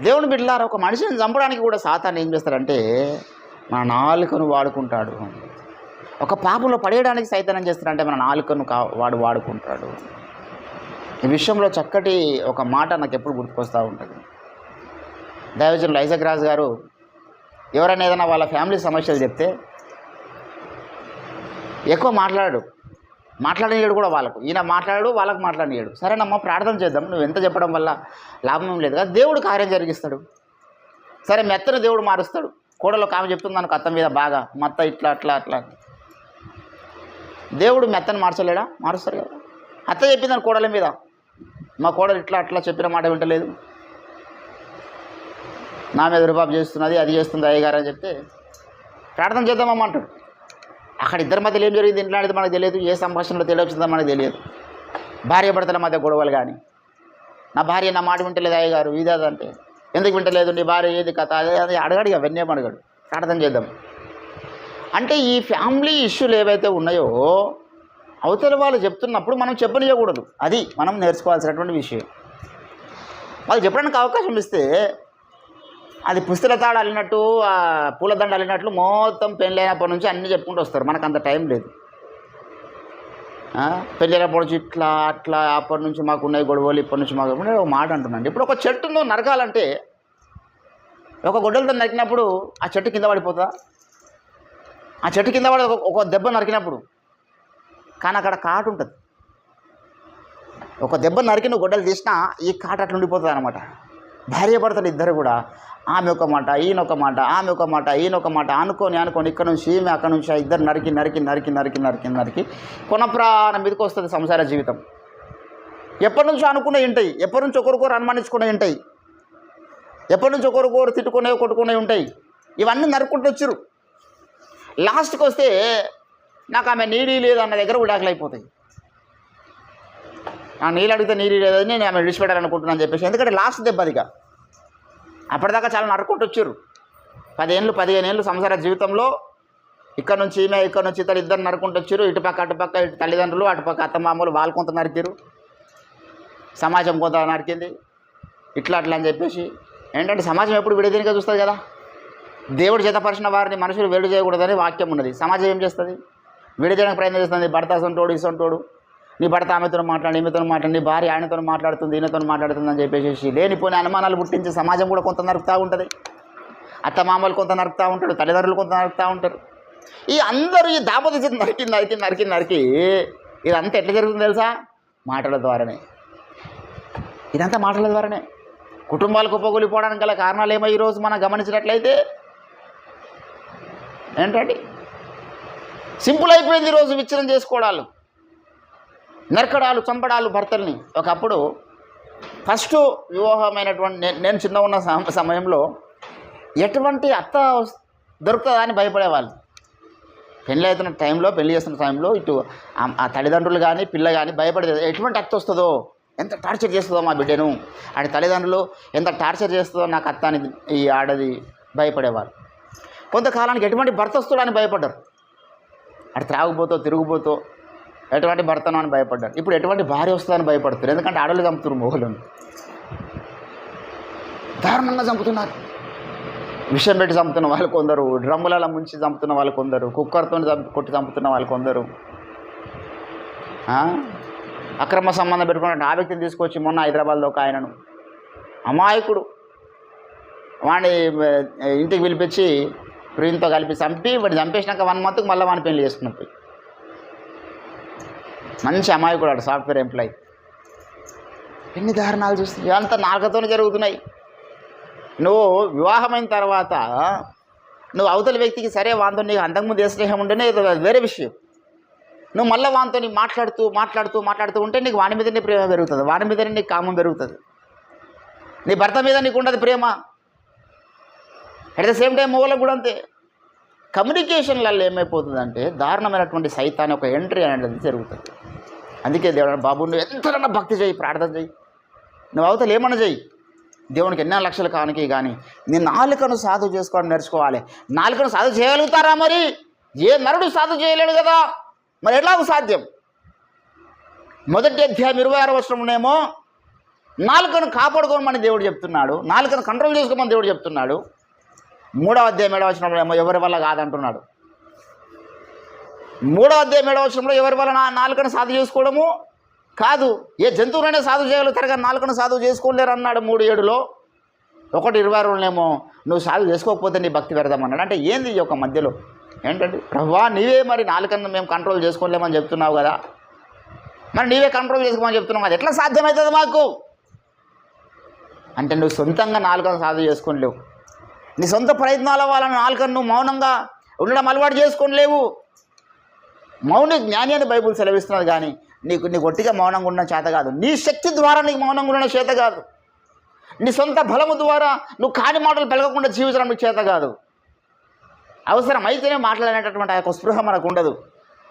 దేవుని బిడ్డలారా, ఒక మనిషిని చంపడానికి కూడా సాతాను ఏం చేస్తాడంటే మన నాలుకను వాడుకుంటాడు. ఒక పాపంలో పడేయడానికి సైతానం చేస్తాడంటే మన నాలుకను వాడుకుంటాడు. ఈ విషయంలో చక్కటి ఒక మాట నాకు ఎప్పుడు గుర్తుకొస్తూ ఉంటుంది. దైవజనులు ఐజక్ రాజు గారు ఎవరైనా ఏదైనా వాళ్ళ ఫ్యామిలీ సమస్యలు చెప్తే ఎక్కువ మాట్లాడనీయడు కూడా వాళ్ళకు. ఈయన మాట్లాడాడు, వాళ్ళకు మాట్లాడనీయడు. సరేనమ్మా ప్రార్థన చేద్దాం, నువ్వు ఎంత చెప్పడం వల్ల లాభం లేదు కదా, దేవుడు కార్యం జరిగిస్తాడు. సరే మెత్తను దేవుడు మారుస్తాడు. కోడలో ఆమె చెప్తుంది అనుకో అత్త మీద బాగా, మత్త ఇట్లా అట్లా అట్లా. దేవుడు మెత్తను మార్చలేడా? మారుస్తాడు కదా. అత్త చెప్పిందని కోడల మీద, మా కోడలు ఇట్లా అట్లా చెప్పిన మాట వింటలేదు, నా మీద రుబాబు చేస్తున్నది, అది చేస్తుంది అయ్యగారు అని చెప్తే ప్రార్థన చేద్దామమ్మ అంటాడు. అక్కడ ఇద్దరి మధ్యలో ఏం జరిగింది ఇంట్లో అనేది మనకు తెలియదు, ఏ సంభాషణలో తెలియవచ్చిందో మనకు తెలియదు. భార్య భర్తల మధ్య గొడవలు కానీ, నా భార్య నా మాట వింటలేదు అయ్యగారు ఇది అదంటే, ఎందుకు వింటలేదు, నీ భార్య ఏది కథ అది అడగాడు, అవన్నీ అడగాడు. ప్రార్థన చేద్దాం అంటే ఈ ఫ్యామిలీ ఇష్యూలు ఏవైతే ఉన్నాయో అవతల వాళ్ళు చెప్తున్నప్పుడు మనం చెప్పనియకూడదు. అది మనం నేర్చుకోవాల్సినటువంటి విషయం. వాళ్ళు చెప్పడానికి అవకాశం ఇస్తే అది పుస్తల తాడు అల్లినట్టు, పూలదండ అల్లినట్లు మొత్తం పెళ్ళైనప్పటి నుంచి అన్నీ చెప్పుకుంటూ వస్తారు. మనకు అంత టైం లేదు. పెళ్ళైనప్పటి నుంచి ఇట్లా అట్లా, అప్పటి నుంచి మాకు ఉన్నాయి గొడవలు, ఇప్పటి నుంచి మాకు ఒక మాట అంటున్నాండి. ఇప్పుడు ఒక చెట్టును నరకాలంటే ఒక గొడ్డలతో నరికినప్పుడు ఆ చెట్టు కింద పడిపోతుందా? ఆ చెట్టు కింద పడి ఒక దెబ్బ నరికినప్పుడు, కానీ అక్కడ కాటు ఉంటుంది. ఒక దెబ్బ నరికిన గొడ్డలు తీసినా ఈ కాటు అట్లా ఉండిపోతుంది అనమాట. భార్య భర్తలు ఇద్దరు కూడా ఆమె ఒక మాట, ఈయన ఒక మాట, ఆమె ఒక మాట, ఈయన ఒక మాట అనుకొని ఇక్కడ నుంచి ఈమె, అక్కడ నుంచి ఇద్దరు నరికి కొన ప్రాణం మీదకి వస్తుంది సంసార జీవితం. ఎప్పటి నుంచో అనుకునే ఉంటాయి, ఎప్పటి నుంచి ఒకరికొకరు అనుమానించుకునే ఉంటాయి, ఎప్పటి నుంచి ఒకరికొకరు తిట్టుకునే కొట్టుకునే ఉంటాయి. ఇవన్నీ నరుక్కుంటూ వచ్చారు. లాస్ట్కి వస్తే నాకు ఆమె నీడీ లేదు అన్న దగ్గర విడాకులు అయిపోతాయి. ఆ నీళ్ళు అడిగితే నీళ్ళు లేదని నేను ఆమె విడిచిపెట్టాలనుకుంటున్నాను చెప్పేసి. ఎందుకంటే లాస్ట్ దెబ్బ అదిగా. అప్పటిదాకా చాలా నరుక్కుంటూ వచ్చారు. 10 ఏళ్ళు 15 ఏళ్ళు సంసార జీవితంలో ఇక్కడ నుంచి ఈమె, ఇక్కడ నుంచి ఇద్దరు నరుక్కుంటూ వచ్చారు. ఇటుపక్క అటుపక్క, ఇటు తల్లిదండ్రులు, అటుపక్క అత్తమామలు, వాళ్ళు కొంత నరికారు, సమాజం కొంత నరికింది, ఇట్లా అట్లా అని చెప్పేసి. ఏంటంటే సమాజం ఎప్పుడు విడదీనిగా చూస్తుంది కదా. దేవుడు జతపరిచిన వారిని మనుషులు వేడు చేయకూడదని వాక్యం ఉన్నది. సమాజం ఏం చేస్తుంది? విడదీయడానికి ప్రయత్నం చేస్తుంది. భర్త సొంటోడు ఇసొంటోడు, నీ భర్త ఆమెతో మాట్లాడి, ఈమెతో మాట్లాడి, నీ భార్య ఆయనతో మాట్లాడుతుంది, ఈయనతో మాట్లాడుతుంది అని చెప్పేసి లేనిపోయిన అనుమానాలు పుట్టించి సమాజం కూడా కొంత నరుకుతూ ఉంటుంది. అత్తమామలు కొంత నరుకుతూ ఉంటాడు, తల్లిదండ్రులు కొంత నరుకుతూ ఉంటారు. ఈ అందరూ ఈ దాపతి నరికి ఇదంతా ఎట్లా జరుగుతుంది తెలుసా? మాటల ద్వారానే. ఇదంతా మాటల ద్వారానే. కుటుంబాలు కుప్పకూలిపోవడానికి గల కారణాలు ఏమో ఈరోజు మనం గమనించినట్లయితే ఏంటండి, సింపుల్ అయిపోయింది ఈరోజు విచ్ఛిన్నం చేసుకోవడాలు, నరకడాలు, చంపడాలు భర్తల్ని. ఒకప్పుడు ఫస్ట్ వివాహమైనటువంటి నేను చిన్న ఉన్న సమయంలో ఎటువంటి అత్త దొరుకుతుందా అని భయపడేవాళ్ళు. పెళ్ళి అవుతున్న టైంలో, పెళ్లి చేస్తున్న టైంలో ఇటు ఆ తల్లిదండ్రులు కానీ పిల్ల కానీ భయపడేది. ఎటువంటి అత్త వస్తుందో, ఎంత టార్చర్ చేస్తుందో మా బిడ్డను, ఆడి తల్లిదండ్రులు ఎంత టార్చర్ చేస్తుందో నాకు అత్త అని ఈ ఆడది భయపడేవారు. కొంతకాలానికి ఎటువంటి భర్త వస్తుందో అని భయపడ్డారు. అటు త్రాగుపోతో తిరుగుపోతో ఎటువంటి భర్తను అని భయపడ్డారు. ఇప్పుడు ఎటువంటి భార్య వస్తుందని భయపడుతున్నారు. ఎందుకంటే ఆడవాళ్ళు చంపుతున్నారు, మొగలను దారుణంగా చంపుతున్నారు. విషం పెట్టి చంపుతున్న వాళ్ళు కొందరు, డ్రమ్ములలో ముంచి చంపుతున్న వాళ్ళు కొందరు, కుక్కర్తో కొట్టి చంపుతున్న వాళ్ళు కొందరు, అక్రమ సంబంధం పెట్టుకున్న ఆ వ్యక్తిని తీసుకొచ్చి మొన్న హైదరాబాద్లో ఒక ఆయనను అమాయకుడు వాడిని ఇంటికి పిలిపించి ప్రియునితో కలిపి చంపి వాడిని చంపేసినాక 1 monthకి మళ్ళీ వాడిని పెళ్లి చేసుకున్నట్టు. మంచి అమాయకుడు వాడు, సాఫ్ట్వేర్ ఎంప్లాయీ. ఎన్ని దారుణాలు చూస్తే ఇదంతా నాలుకతోనే జరుగుతున్నాయి. నువ్వు వివాహమైన తర్వాత నువ్వు అవతల వ్యక్తికి సరే వాంతో నీకు అంతకుముందు ఏ స్నేహం ఉంటేనే వేరే విషయం. నువ్వు మళ్ళీ వాంతో నీ మాట్లాడుతూ ఉంటే నీకు వాని మీద నీ ప్రేమ పెరుగుతుంది, వాని మీదనే నీకు కామం పెరుగుతుంది. నీ భర్త మీద నీకు ఉండదు ప్రేమ. అట్ ద సేమ్ టైం మొగలకు కూడా అంతే. కమ్యూనికేషన్లలో ఏమైపోతుందంటే దారుణమైనటువంటి సైతాన్ ఒక ఎంట్రీ అనేది జరుగుతుంది. అందుకే దేవుడు, బాబు నువ్వు ఎంతకన్నా భక్తి చేయి, ప్రార్థన చేయి, నువ్వు అవతల ఏమన్నా చేయి, దేవునికి ఎన్నో లక్షలు కానికి కానీ నీ నాలుకను సాధు చేసుకోవడం నేర్చుకోవాలి. నాలుకను సాధు చేయగలుగుతారా? మరి ఏ నరుడు సాధు చేయలేడు కదా, మరి ఎట్లాగూ సాధ్యం? మొదటి అధ్యాయం 26వ వచనంలోనేమో నాలుకను కాపాడుకోమని దేవుడు చెప్తున్నాడు, నాలుకను కంట్రోల్ చేసుకోమని దేవుడు చెప్తున్నాడు. 3వ అధ్యాయం 7వ వచనంలో ఏమో ఎవరి వల్ల కాదంటున్నాడు. 3వ అధ్యాయం 7వ వచనంలో ఎవరి వల్ల నాలుకను సాధు చేసుకోవడము కాదు, ఏ జంతువులైనా సాధు చేయగలుగుతారు కానీ నాలుకను సాధు చేసుకోలేరు అన్నాడు 3:7లో. 1:22లోనేమో నువ్వు సాధు చేసుకోకపోతే నీ భక్తి పెడదామన్నాడు. అంటే ఏంది ఈ యొక్క మధ్యలో ఏంటంటే, ప్రభువా నీవే మరి నాలుకను మేము కంట్రోల్ చేసుకోలేమని చెప్తున్నావు కదా, మరి నీవే కంట్రోల్ చేసుకోమని చెప్తున్నావు కదా, ఎట్లా సాధ్యమవుతుంది మాకు అంటే నువ్వు సొంతంగా నాలుకను సాధు చేసుకోలేవు. నీ సొంత ప్రయత్నాల వల్ల నాలుకను నువ్వు మౌనంగా ఉండడం అలవాటు చేసుకోలేవు. మౌని జ్ఞాని అని బైబుల్ సెలవిస్తున్నది కానీ నీకు ఒట్టిగా మౌనంగా ఉండడం చేత కాదు. నీ శక్తి ద్వారా నీకు మౌనంగా ఉండడం చేత కాదు. నీ సొంత బలము ద్వారా నువ్వు కాని మాటలు పెరగకుండా జీవించడం నీకు చేత కాదు. అవసరం అయితేనే మాట్లాడేటటువంటి ఆ యొక్క స్పృహ మనకు ఉండదు.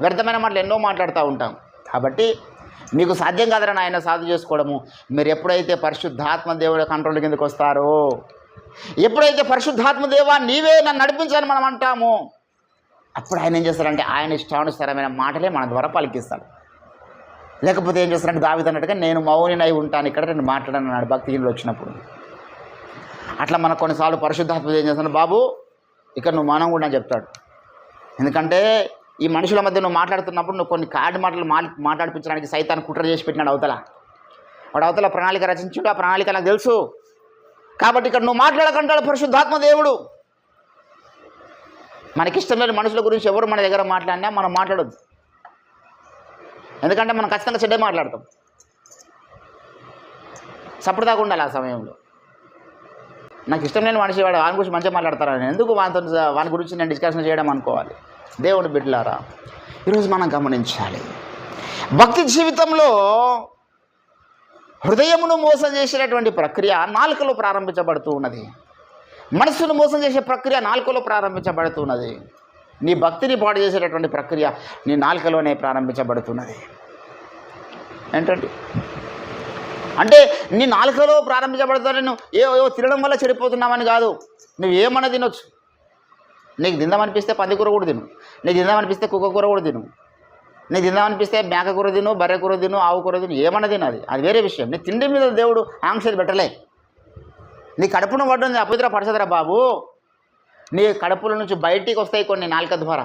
వ్యర్థమైన మాటలు ఎన్నో మాట్లాడుతూ ఉంటాం. కాబట్టి మీకు సాధ్యం కాదని ఆయన సాధు చేసుకోవడము. మీరు ఎప్పుడైతే పరిశుద్ధాత్మ దేవుడి కంట్రోల్ కిందకు వస్తారో, ఎప్పుడైతే పరిశుద్ధాత్మ దేవా నీవే నన్ను నడిపించాలని మనం అంటామో, అప్పుడు ఆయన ఏం చేస్తారంటే ఆయన ఇష్టానుసారమైన మాటలే మన ద్వారా పలికిస్తాడు. లేకపోతే ఏం చేస్తారంటే దావీదు అన్నట్టుగా నేను మౌనినై ఉంటాను, ఇక్కడ నేను మాట్లాడన్నాడు భక్తిహీనులు వచ్చినప్పుడు. అట్లా మనకు కొన్నిసార్లు పరిశుద్ధాత్మ ఏం చేస్తాడు, బాబు ఇక్కడ నువ్వు మౌనంగా ఉండని చెప్తాడు. ఎందుకంటే ఈ మనుషుల మధ్య నువ్వు మాట్లాడుతున్నప్పుడు నువ్వు కొన్ని కాడి మాటలు మాట్లాడిపించడానికి సైతాన్ని కుట్ర చేసి పెట్టినాడు అవతల. వాడు అవతల ప్రణాళిక రచించుడు, ఆ ప్రణాళిక నాకు తెలుసు. కాబట్టి ఇక్కడ నువ్వు మాట్లాడకంటాడు పరిశుద్ధాత్మ దేవుడు. మనకిష్టం లేని మనుషుల గురించి ఎవరు మన దగ్గర మాట్లాడినా మనం మాట్లాడొద్దు. ఎందుకంటే మనం ఖచ్చితంగా చెడ్డే మాట్లాడతాం. సపోర్ట్ ఉండాలి ఆ సమయంలో. నాకు ఇష్టం లేని మనిషి వాడు వాని గురించి మంచిగా మాట్లాడతారని ఎందుకు వాని గురించి నేను డిస్కషన్ చేయడం అనుకోవాలి. దేవుని బిడ్డలారా, ఈరోజు మనం గమనించాలి, భక్తి జీవితంలో హృదయమును మోసం చేసేటటువంటి ప్రక్రియ నాలుకలో ప్రారంభించబడుతూ ఉన్నది. మనస్సును మోసం చేసే ప్రక్రియ నాలుకలో ప్రారంభించబడుతున్నది. నీ భక్తిని పాడు చేసేటటువంటి ప్రక్రియ నీ నాలుకలోనే ప్రారంభించబడుతున్నది. ఏంటంటే అంటే నీ నాలుకలో ప్రారంభించబడుతుంది. నువ్వు ఏవో తినడం వల్ల చెడిపోతున్నామని కాదు. నువ్వు ఏమన్నా తినొచ్చు. నీకు తిందామనిపిస్తే పంది కూర కూడా తిను, నీకు తిందామనిపిస్తే కుక్క కూర కూడా తిను, నీకు తిందామనిపిస్తే మేక కూర తిను, బర్రె కూర తిను, ఆవు కూర తిను, ఏమన్నా తినది, అది వేరే విషయం. నీ తిండి మీద దేవుడు ఆంక్షలు పెట్టలే. నీ కడుపును పడ్డంది అపవిత్ర పరచదురా బాబు. నీ కడుపుల నుంచి బయటికి వస్తాయి కొన్ని నాలుక ద్వారా.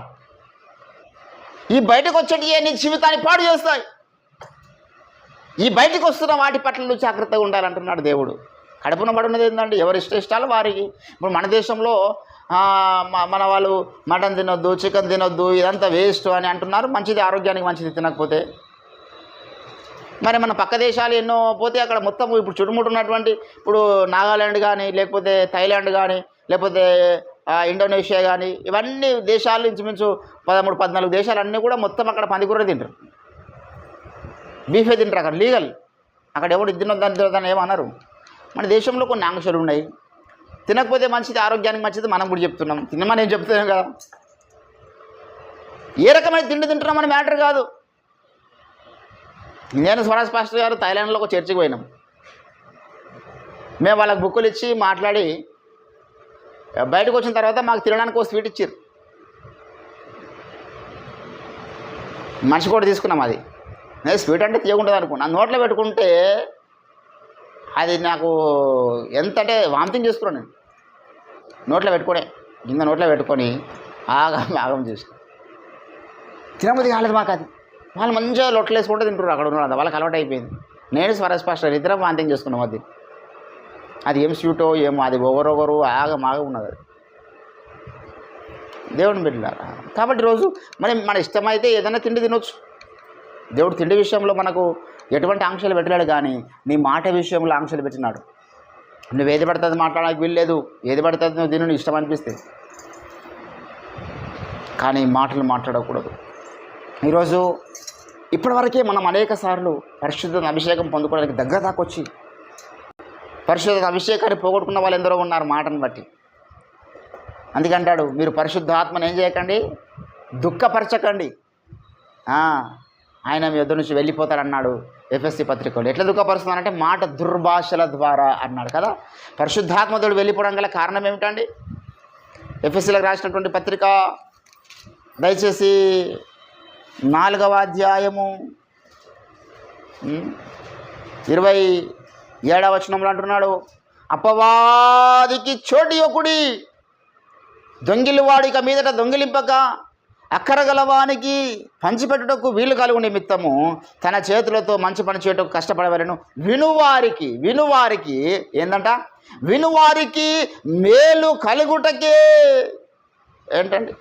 ఈ బయటకు వచ్చేటి నీ జీవితాన్ని పాడు చేస్తాయి. ఈ బయటకు వస్తున్న వాటి పట్ల నువ్వు జాగ్రత్తగా ఉండాలంటున్నాడు దేవుడు. కడుపున పడున్నది ఏంటంటే ఎవరి ఇష్టాలు వారికి. ఇప్పుడు మన దేశంలో మన వాళ్ళు మటన్ తినొద్దు, చికెన్ తినొద్దు, ఇదంతా వేస్ట్ అని అంటున్నారు. మంచిది, ఆరోగ్యానికి మంచిది తినకపోతే. మరి మన పక్క దేశాలు ఎన్నో పోతే అక్కడ మొత్తం ఇప్పుడు చుట్టుముట్టున్నటువంటి ఇప్పుడు నాగాలాండ్ కానీ, లేకపోతే థాయిలాండ్ కానీ, లేకపోతే ఇండోనేషియా కానీ, ఇవన్నీ దేశాలు ఇంచుమించు 13-14 దేశాలన్నీ కూడా మొత్తం అక్కడ పందికూర తింటారు, బీఫే తింటారు. అక్కడ లీగల్. అక్కడ ఎవరు తినొద్దని ఏమన్నారు. మన దేశంలో కొన్ని ఆంక్షలు ఉన్నాయి. తినకపోతే మంచిది, ఆరోగ్యానికి మంచిది మనం కూడా చెప్తున్నాం. తినమని నేను చెప్తున్నాను కదా. ఏ రకమైన తిండి తింటున్నాం అని మ్యాటర్ కాదు. నేను స్వరాజ్ పాస్టర్ గారు థాయిలాండ్లో ఒక చర్చికి పోయినాం. మేము వాళ్ళకి బుక్కులు ఇచ్చి మాట్లాడి బయటకు వచ్చిన తర్వాత మాకు తినడానికి ఒక స్వీట్ ఇచ్చారు. మనిషి కూడా తీసుకున్నాం. అది నేను స్వీట్ అంటే తీయకుంటుంది అనుకున్నా. నోట్లో పెట్టుకుంటే అది నాకు ఎంత అంటే వామిటింగ్ చేసుకున్నాను నేను. నోట్లో పెట్టుకొని ఆగం చేసి తినబుద్ధి కాలేదు మాకు. అది వాళ్ళు మంచిగా లొట్టలు వేసుకుంటే తింటారు అక్కడ ఉన్నారు. వాళ్ళకి అలవాటు అయిపోయింది. నేను స్వరాజ్ పాస్టర్ ఇద్దరం వామిటింగ్ చేసుకున్నాం. అది ఏం స్వీటో ఏమో, అది ఒకరొకరు ఆగం ఉన్నది. అది దేవుని బిడ్డలారా. కాబట్టి ఈరోజు మన ఇష్టమైతే ఏదైనా తిండి తినొచ్చు. దేవుడు తిండి విషయంలో మనకు ఎటువంటి ఆంక్షలు పెట్టలేడు, కానీ నీ మాట విషయంలో ఆంక్షలు పెట్టినాడు. నువ్వు ఏది పడుతుంది మాట్లాడడానికి వీల్లేదు, ఏది పడుతుంది నువ్వు దీని ఇష్టం అనిపిస్తే, కానీ మాటలు మాట్లాడకూడదు. ఈరోజు ఇప్పటివరకే మనం అనేక సార్లు పరిశుద్ధ అభిషేకం పొందుకోవడానికి దగ్గర దాకొచ్చి పరిశుద్ధ అభిషేకాన్ని పోగొట్టుకున్న వాళ్ళు ఎందరో ఉన్నారు మాటను బట్టి. అందుకంటాడు, మీరు పరిశుద్ధ ఆత్మను ఏం చేయకండి, దుఃఖపరచకండి, ఆయన మీ యొద్ద నుంచి వెళ్ళిపోతారన్నాడు ఎఫెసీ పత్రికలో. ఎట్లా దుఃఖపరుస్తున్నారంటే మాట దుర్భాషల ద్వారా అన్నాడు కదా. పరిశుద్ధాత్మతోడు వెళ్ళిపోవడం గల కారణం ఏమిటండి? ఎఫెసీలకు రాసినటువంటి పత్రిక దయచేసి 4వ అధ్యాయము 27వ వచనంలో అంటున్నాడు, అపవాదికి చోటు యొకుడి, దొంగిలివాడిక మీదట దొంగిలింపక అక్కరగలవానికి పంచిపెట్టుటకు వీలు కలుగు నిమిత్తము తన చేతులతో మంచి పని చేయటకు కష్టపడవలను. వినువారికి ఏందంట? వినువారికి మేలు కలుగుటకే. ఏంటండి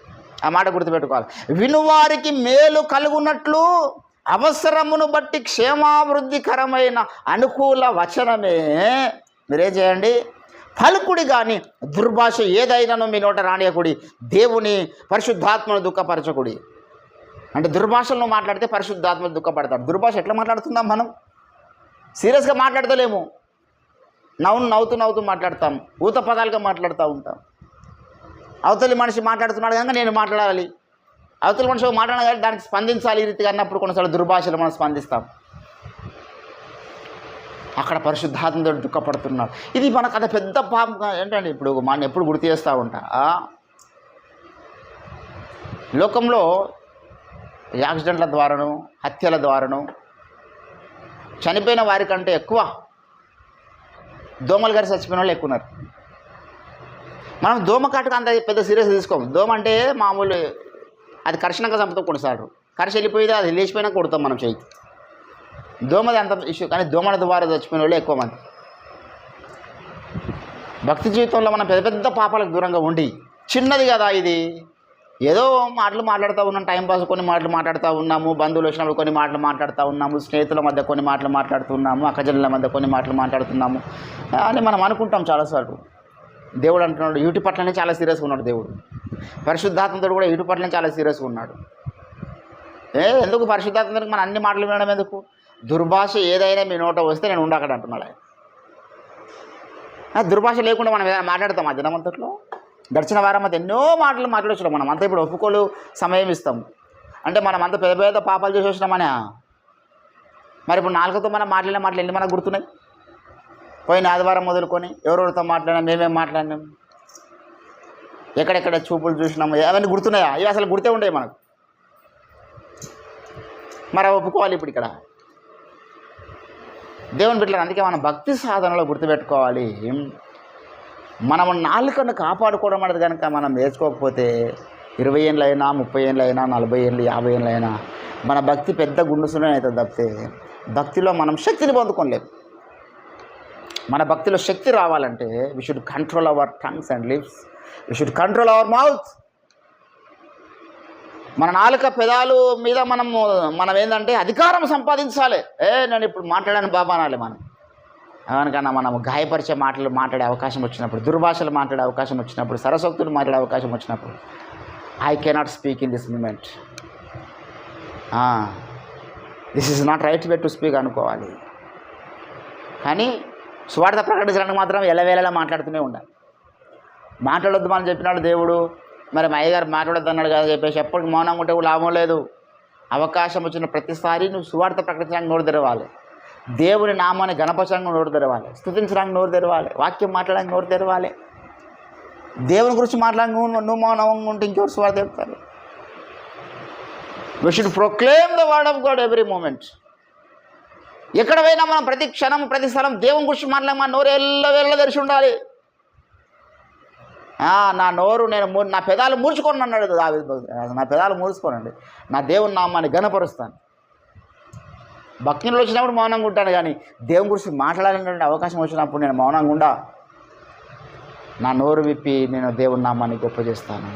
ఆ మాట గుర్తుపెట్టుకోవాలి. వినువారికి మేలు కలుగునట్లు అవసరమును బట్టి క్షేమాభివృద్ధికరమైన అనుకూల వచనమే మీరేం చేయండి, పలుకుడి. కానీ దుర్భాష ఏదైనానో మీ నోట రానియకుడి, దేవుని పరిశుద్ధాత్మను దుఃఖపరచకుడి. అంటే దుర్భాషలను మాట్లాడితే పరిశుద్ధాత్మను దుఃఖపడతాడు. దుర్భాష ఎట్లా మాట్లాడుతుందాం? మనం సీరియస్గా మాట్లాడతలేము, నవ్వుతూ మాట్లాడతాం, ఊత పదాలుగా మాట్లాడుతూ ఉంటాం. అవతలి మనిషి మాట్లాడుతున్నాడు కనుక నేను మాట్లాడాలి, అవతలి మనిషి మాట్లాడాలి, దానికి స్పందించాలి. ఈ రీతిగా అన్నప్పుడు కొన్నిసార్లు దుర్భాషలు మనం స్పందిస్తాం. అక్కడ పరిశుద్ధాత్మతో దుఃఖపడుతున్నాడు. ఇది మనకు అది పెద్ద పాపం ఏంటండి. ఇప్పుడు మనం ఎప్పుడు గుర్తు చేస్తూ ఉంటా, లోకంలో యాక్సిడెంట్ల ద్వారాను, హత్యల ద్వారాను చనిపోయిన వారికంటే ఎక్కువ దోమలు గారి చచ్చిపోయిన వాళ్ళు ఎక్కువ ఉన్నారు. మనం దోమ కాటుకు అంత పెద్ద సీరియస్ తీసుకోము. దోమ అంటే మామూలు, అది కరిచినాక చంపుతాం కొన్నిసార్లు, కరిచి వెళ్ళిపోయితే అది లేచిపోయినా కొడతాం మనం చేయికి. దోమది అంత ఇష్యూ, కానీ దోమల ద్వారా చచ్చిపోయిన వాళ్ళు ఎక్కువ మంది. భక్తి జీవితంలో మనం పెద్ద పాపాలకు దూరంగా ఉండి, చిన్నది కదా ఇది, ఏదో మాటలు మాట్లాడుతూ ఉన్నాం, టైంపాస్ కొన్ని మాటలు మాట్లాడుతూ ఉన్నాము, బంధువులు వచ్చినప్పుడు కొన్ని మాటలు మాట్లాడుతూ ఉన్నాము, స్నేహితుల మధ్య కొన్ని మాటలు మాట్లాడుతున్నాము, అక్కజనుల మధ్య కొన్ని మాటలు మాట్లాడుతున్నాము అని మనం అనుకుంటాం చాలాసార్లు. దేవుడు అంటున్నాడు వీటి పట్లనే చాలా సీరియస్గా ఉన్నాడు. దేవుడు పరిశుద్ధాత్మతో కూడా వీటి పట్లనే చాలా సీరియస్గా ఉన్నాడు. ఎందుకు పరిశుద్ధాత్మకి మనం అన్ని మాటలు వినడం ఎందుకు? దుర్భాష ఏదైనా మీ నోట వస్తే నేను ఉండక్కడ అంటున్నాడు ఆయన. దుర్భాష లేకుండా మనం ఏదైనా మాట్లాడతాం ఆ దినమంతట్లో. గడిచిన వారం అంతా ఎన్నో మాటలు మాట్లాడొచ్చు. మనం అంతా ఇప్పుడు ఒప్పుకోలు సమయం ఇస్తాం అంటే మనం అంత పెద్ద పాపాలు చేసి వచ్చినామనే. మరి ఇప్పుడు నాలుగుతో మనం మాట్లాడిన మాటలు ఎన్ని మనకు గుర్తున్నాయి? పోయిన ఆదివారం మొదలుకొని ఎవరెవరితో మాట్లాడినాం, మేమేం మాట్లాడినాం, ఎక్కడెక్కడ చూపులు చూసినాము, అవన్నీ గుర్తున్నాయా? ఇవి అసలు గుర్తే ఉండేవి మనకు. మరి ఒప్పుకోవాలి ఇప్పుడు ఇక్కడ దేవుని బిడ్డలు. అందుకే మనం భక్తి సాధనలో గుర్తుపెట్టుకోవాలి. మనం నాలుకను కాపాడుకోవడం అనేది కనుక మనం నేర్చుకోకపోతే 20 ఏళ్ళైనా 30 ఏళ్ళైనా 40 ఏళ్ళు 50 ఏళ్ళైనా మన భక్తి పెద్ద గుండుసునే అవుతుంది తప్పితే భక్తిలో మనం శక్తిని పొందుకోలేము. మన భక్తిలో శక్తి రావాలంటే we should control our tongues and lips we should control our mouth. మన నాలుక పెదాలు మీద మనం ఏంటంటే అధికారం సంపాదించాలి. నేను ఇప్పుడు మాట్లాడాను బాబా అనాలి. ఎవరికైనా మనం గాయపరిచే మాటలు మాట్లాడే అవకాశం వచ్చినప్పుడు, దుర్భాషలు మాట్లాడే అవకాశం వచ్చినప్పుడు, సరస్వక్తులు మాట్లాడే అవకాశం వచ్చినప్పుడు, I cannot speak in this moment, this is not right way to speak అనుకోవాలి. కానీ స్వార్థ ప్రకటించడానికి మాత్రం ఎల్లవేళలా మాట్లాడుతూనే ఉండాలి. మాట్లాడొద్దు మనం చెప్పినాడు దేవుడు, మరి మా అయ్యగారు మాట్లాడొద్దు అన్నాడు కదా చెప్పేసి ఎప్పటికి మౌనంగా ఉంటే కూడా లాభం లేదు. అవకాశం వచ్చిన ప్రతిసారి నువ్వు సువార్త ప్రకటించడానికి నోరు తెరవాలి, దేవుని నామాన్ని గణపరచడానికి నోరు తెరవాలి, స్తుతించడానికి నోరు తెరవాలి, వాక్యం మాట్లాడడానికి నోరు తెరవాలి. దేవుని గురించి మాట్లాడడానికి నువ్వు మౌనంగా ఉంటే ఇంకెవరు సువార్త చెప్తారు? We should proclaim the word of God every moment. ఎక్కడ పోయినా మనం ప్రతి క్షణం ప్రతి స్థలం దేవుని గురించి మాట్లాడమా నోరు ఎల్లవేళ తెరిచి ఉండాలి. నా నోరు నా పెదాలు మూర్చుకోను అన్నాడు దావీదు. నా పెదాలు మూర్చుకోనండి, నా దేవుని నామాన్ని ఘనపరుస్తాను. భక్తులు వచ్చినప్పుడు మౌనంగా ఉంటాను, కానీ దేవుని గురించి మాట్లాడాలనే అవకాశం వచ్చినప్పుడు నేను మౌనంగా ఉండా. నా నోరు విప్పి నేను దేవుని నామాన్ని గొప్ప చేస్తాను.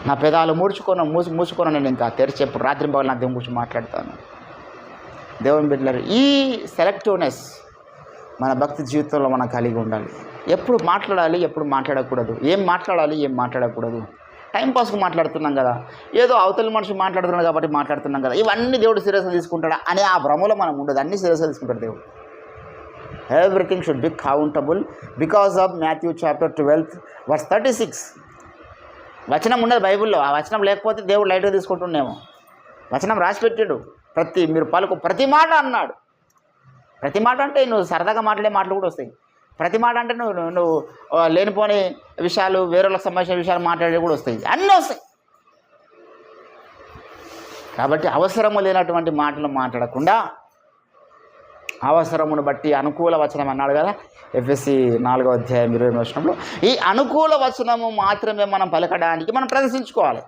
నా పెదాలు మూసుకొని నేను ఇంకా తెరిచి ఎప్పుడు రాత్రి పగలు నా దేవుని గురించి మాట్లాడతాను. దేవుని బిడ్డలారా, ఈ సెలెక్టివ్నెస్ మన భక్తి జీవితంలో మనం కలిగి ఉండాలి. ఎప్పుడు మాట్లాడాలి, ఎప్పుడు మాట్లాడకూడదు, ఏం మాట్లాడాలి, ఏం మాట్లాడకూడదు. టైంపాస్కి మాట్లాడుతున్నాం కదా, ఏదో అవతలి మనిషి మాట్లాడుతున్నాడు కాబట్టి మాట్లాడుతున్నాం కదా, ఇవన్నీ దేవుడు సీరియస్గా తీసుకుంటాడా అనే ఆ భ్రమలో మనం ఉండదు. అన్నీ సీరియస్గా తీసుకుంటాడు దేవుడు. Everything should be countable because of Matthew chapter 12 verse 36. వచనం ఉండదు బైబిల్లో. ఆ వచనం లేకపోతే దేవుడు లైట్గా తీసుకుంటున్నామో. వచనం రాసి పెట్టాడు. మీరు పలుకు ప్రతి మాట అన్నాడు. ప్రతి మాట అంటే నువ్వు సరదాగా మాట్లాడే మాటలు కూడా వస్తాయి. ప్రతి మాట అంటే నువ్వు లేనిపోని విషయాలు, వేరేళ్ళకి సంబంధించిన విషయాలు మాట్లాడే కూడా వస్తాయి. అన్నీ వస్తాయి. కాబట్టి అవసరము లేనటువంటి మాటలు మాట్లాడకుండా అవసరమును బట్టి అనుకూల వచనం అన్నాడు కదా ఎఫెసీ 4వ అధ్యాయం 20వ వచనంలో. ఈ అనుకూల వచనము మాత్రమే మనం పలకడానికి మనం ప్రదర్శించుకోవాలి.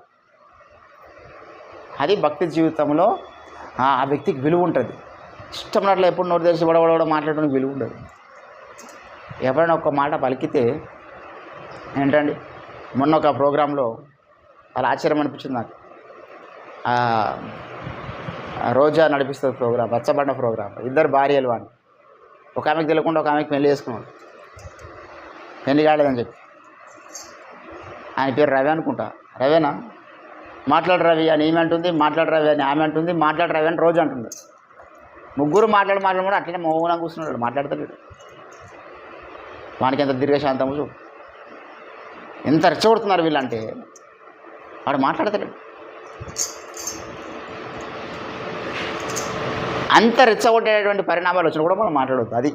అది భక్తి జీవితంలో ఆ వ్యక్తికి విలువ ఉంటుంది. ఇష్టమైనట్లు ఎప్పుడు నోరు తెరిచి వడవడ మాట్లాడడానికి విలువ ఉండదు. ఎవరైనా ఒక మాట పలికితే ఏంటండి, మొన్న ఒక ప్రోగ్రాంలో అలా ఆశ్చర్యం అనిపించింది నాకు. రోజా నడిపిస్తుంది ప్రోగ్రాం, రచ్చబండ ప్రోగ్రాం. 2 భార్యలు అని ఒక ఆమెకు తెలియకుండా ఒక ఆమెకి పెళ్లి చేసుకున్నాడు. పెళ్లి కాలేదని చెప్పి ఆయన పేరు రవి అనుకుంటా. రవేనా? మాట్లాడు రవి అని ఈమె అంటుంది, మాట్లాడు రవి అని ఆమె అంటుంది, మాట్లాడు రవి అని రోజు అంటుంది. ముగ్గురు మాట్లాడి కూడా అట్లనే మౌనంగా కూర్చున్నాడు, మాట్లాడతలేడు. వానికి ఎంత దీర్ఘశాంతము చూడు, ఎంత రెచ్చగొడుతున్నారు వీళ్ళంటే. వాడు మాట్లాడతలేడు. అంత రెచ్చగొట్టేటువంటి పరిణామాలు వచ్చినా కూడా మనం మాట్లాడవద్దు. అది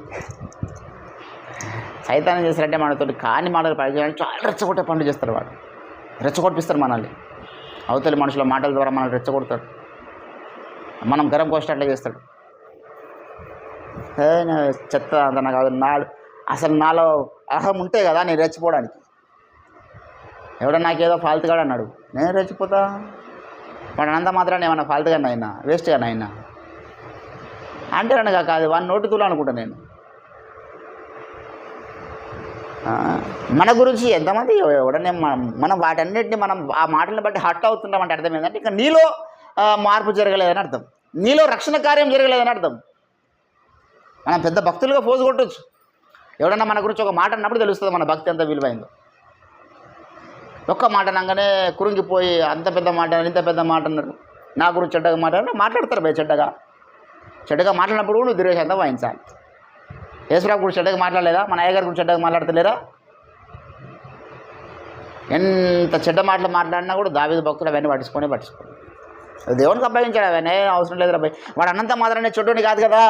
సైతాన్ని చేసినట్టే మనతో కాని మాటలు పడిచేయడానికి చాలా రెచ్చగొట్టే పనులు చేస్తారు. వాడు రెచ్చగొట్టిస్తారు మనల్ని. అవతలి మనుషుల మాటల ద్వారా మనల్ని రెచ్చగొడతాడు. మనం గరం కోసినట్లే చేస్తాడు. చెత్త అంత నాకు అసలు నాలో అర్హం ఉంటే కదా నేను రెచ్చిపోవడానికి. ఎవడో నాకేదో ఫాల్తుగాడు అన్నాడు, నేను రెచ్చిపోతా. వాడు అనంత మాత్రాన్ని ఏమన్నా ఫాల్తుగా అయినా వేస్ట్గా అయినా అంటే అనగా కాదు, వాడిని నోటి తూలు అనుకుంటా నేను. మన గురించి ఎంతమంది ఎవడనే మనం వాటన్నిటిని మనం ఆ మాటలను బట్టి హర్ట్ అవుతుంటామంటే అర్థం ఏంటంటే ఇక నీలో మార్పు జరగలేదని అర్థం, నీలో రక్షణ కార్యం జరగలేదని అర్థం. మనం పెద్ద భక్తులుగా పోజు కొట్టవచ్చు. ఎవడన్నా మన గురించి ఒక మాట అన్నప్పుడు తెలుస్తుంది మన భక్తి ఎంత విలువైందో. ఒక్క మాట అనగానే కురింగిపోయి అంత పెద్ద మాట ఇంత పెద్ద మాట అన్నారు, నా గురించి చెడ్డగా మాట్లాడతారు భయ. చెడ్డగా మాట్లాడినప్పుడు నువ్వు దీర్ఘశాంతం వహించాలి. యేసురావు గురించి చెడ్డగా మాట్లాడలేదా? మన అయ్యగారి గురించి చెడ్డగా మాట్లాడతలేరా? ఎంత చెడ్డ మాటలు మాట్లాడినా కూడా దావీదు భక్తులు అవన్నీ పట్టించుకోండి. దేవునికి అబ్బాయించాడు, అవన్నీ అవసరం లేదు అబ్బాయి. వాడు అన్నంత మాత్రమే చెడ్డోని కాదు కదా.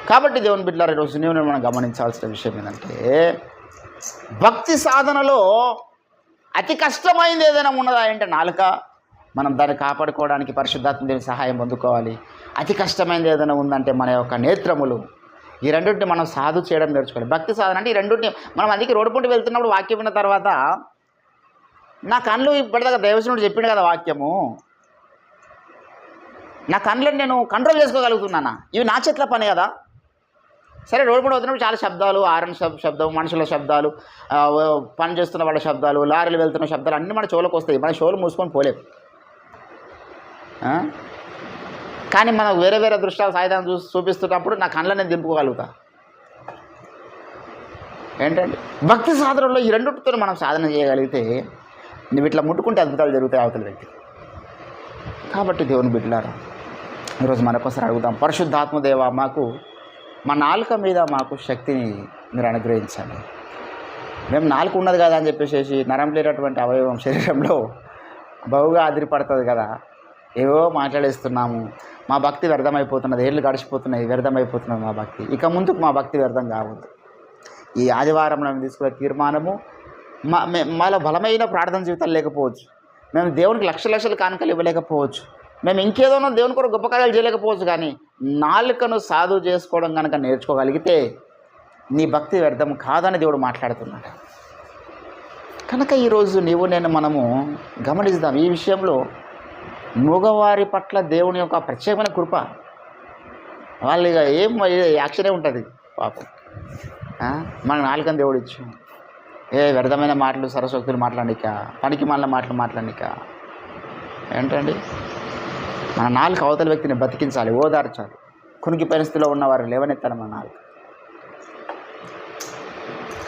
కాబట్టి దేవుని బిడ్డలారా, ఈరోజు నేను మనం గమనించాల్సిన విషయం ఏంటంటే భక్తి సాధనలో అతి కష్టమైంది ఏదైనా ఉన్నదా అంటే నాలుక. మనం దాన్ని కాపాడుకోవడానికి పరిశుద్ధాత్మ దేవుని సహాయం పొందుకోవాలి. అతి కష్టమైనది ఏదైనా ఉందంటే మన యొక్క నేత్రములు. ఈ రెండింటిని మనం సాధు చేయడం నేర్చుకోవాలి. భక్తి సాధన అంటే ఈ రెండింటిని మనం అందుకే రోడ్డు పుంటి వెళ్తున్నప్పుడు వాక్యం విన్న తర్వాత నా కళ్ళు ఇప్పటిదాకా దైవజనుడు చెప్పిండు కదా వాక్యము, నా కళ్ళని నేను కంట్రోల్ చేసుకోగలుగుతున్నానా? ఇవి నా చేతిలో పని కదా. సరే రోడ్డు మీద వస్తున్నప్పుడు చాలా శబ్దాలు, ఆరన్ శబ్దం, మనుషుల శబ్దాలు, పని చేస్తున్న వాళ్ళ శబ్దాలు, లారీలు వెళ్తున్న శబ్దాలు అన్నీ మన చెవులకు వస్తాయి. మన చెవులు మూసుకొని పోలేము. కానీ మనం వేరే వేరే దృష్టాలు సాయుధాన్ని చూపిస్తున్నప్పుడు నా కళ్ళని నేను దింపుకోగలుగుతా. ఏంటంటే భక్తి సాధనలో ఈ రెండుతో మనం సాధన చేయగలిగితే నువ్వు ఇట్లా ముట్టుకుంటే అద్భుతాలు జరుగుతాయి అవతల వ్యక్తి. కాబట్టి దేవుని బిడ్డలారా, ఈరోజు మనకోసారి అడుగుదాం, పరిశుద్ధాత్మదేవ మాకు మా నాలుక మీద మాకు శక్తిని మీరు అనుగ్రహించండి. మేము నాలుక ఉన్నది కదా అని చెప్పేసి నరం లేనటువంటి అవయవం శరీరంలో బహుగా అదిరిపడుతుంది కదా, ఏవో మాట్లాడేస్తున్నాము, మా భక్తి వ్యర్థమైపోతున్నది, ఏళ్ళు గడిచిపోతున్నాయి, వ్యర్థమైపోతున్నది మా భక్తి. ఇక ముందుకు మా భక్తి వ్యర్థం కావద్దు. ఈ ఆదివారంలో మేము తీసుకునే తీర్మానము మాలో బలమైన ప్రార్థన జీవితాలు లేకపోవచ్చు, మేము దేవునికి లక్షలు కానుకలు ఇవ్వలేకపోవచ్చు, మేము ఇంకేదోనో దేవుని కొరకు గొప్ప కార్యాలు చేయలేకపోవచ్చు, కానీ నాలుకను సాధు చేసుకోవడం కనుక నేర్చుకోగలిగితే నీ భక్తి వ్యర్థం కాదని దేవుడు మాట్లాడుతున్నాడు. కనుక ఈరోజు నీవు నేను మనము గమనిద్దాం, ఈ విషయంలో మగవారి పట్ల దేవుని యొక్క ప్రత్యేకమైన కృప. వాళ్ళు ఇక ఏం యాక్షనే ఉంటుంది పాపం. మన నాలుకని దేవుడు ఇచ్చు వ్యర్థమైన మాటలు, సరస్వక్తులు మాట్లాడిక, పనికి మాలిన మాటలు మాట్లాడిక. ఏంటండి, మన నాలుక అవతల వ్యక్తిని బతికించాలి, ఓదార్చాలి, కునికి పరిస్థితిలో ఉన్నవారు లేవనెత్తాలి మన నాలుక.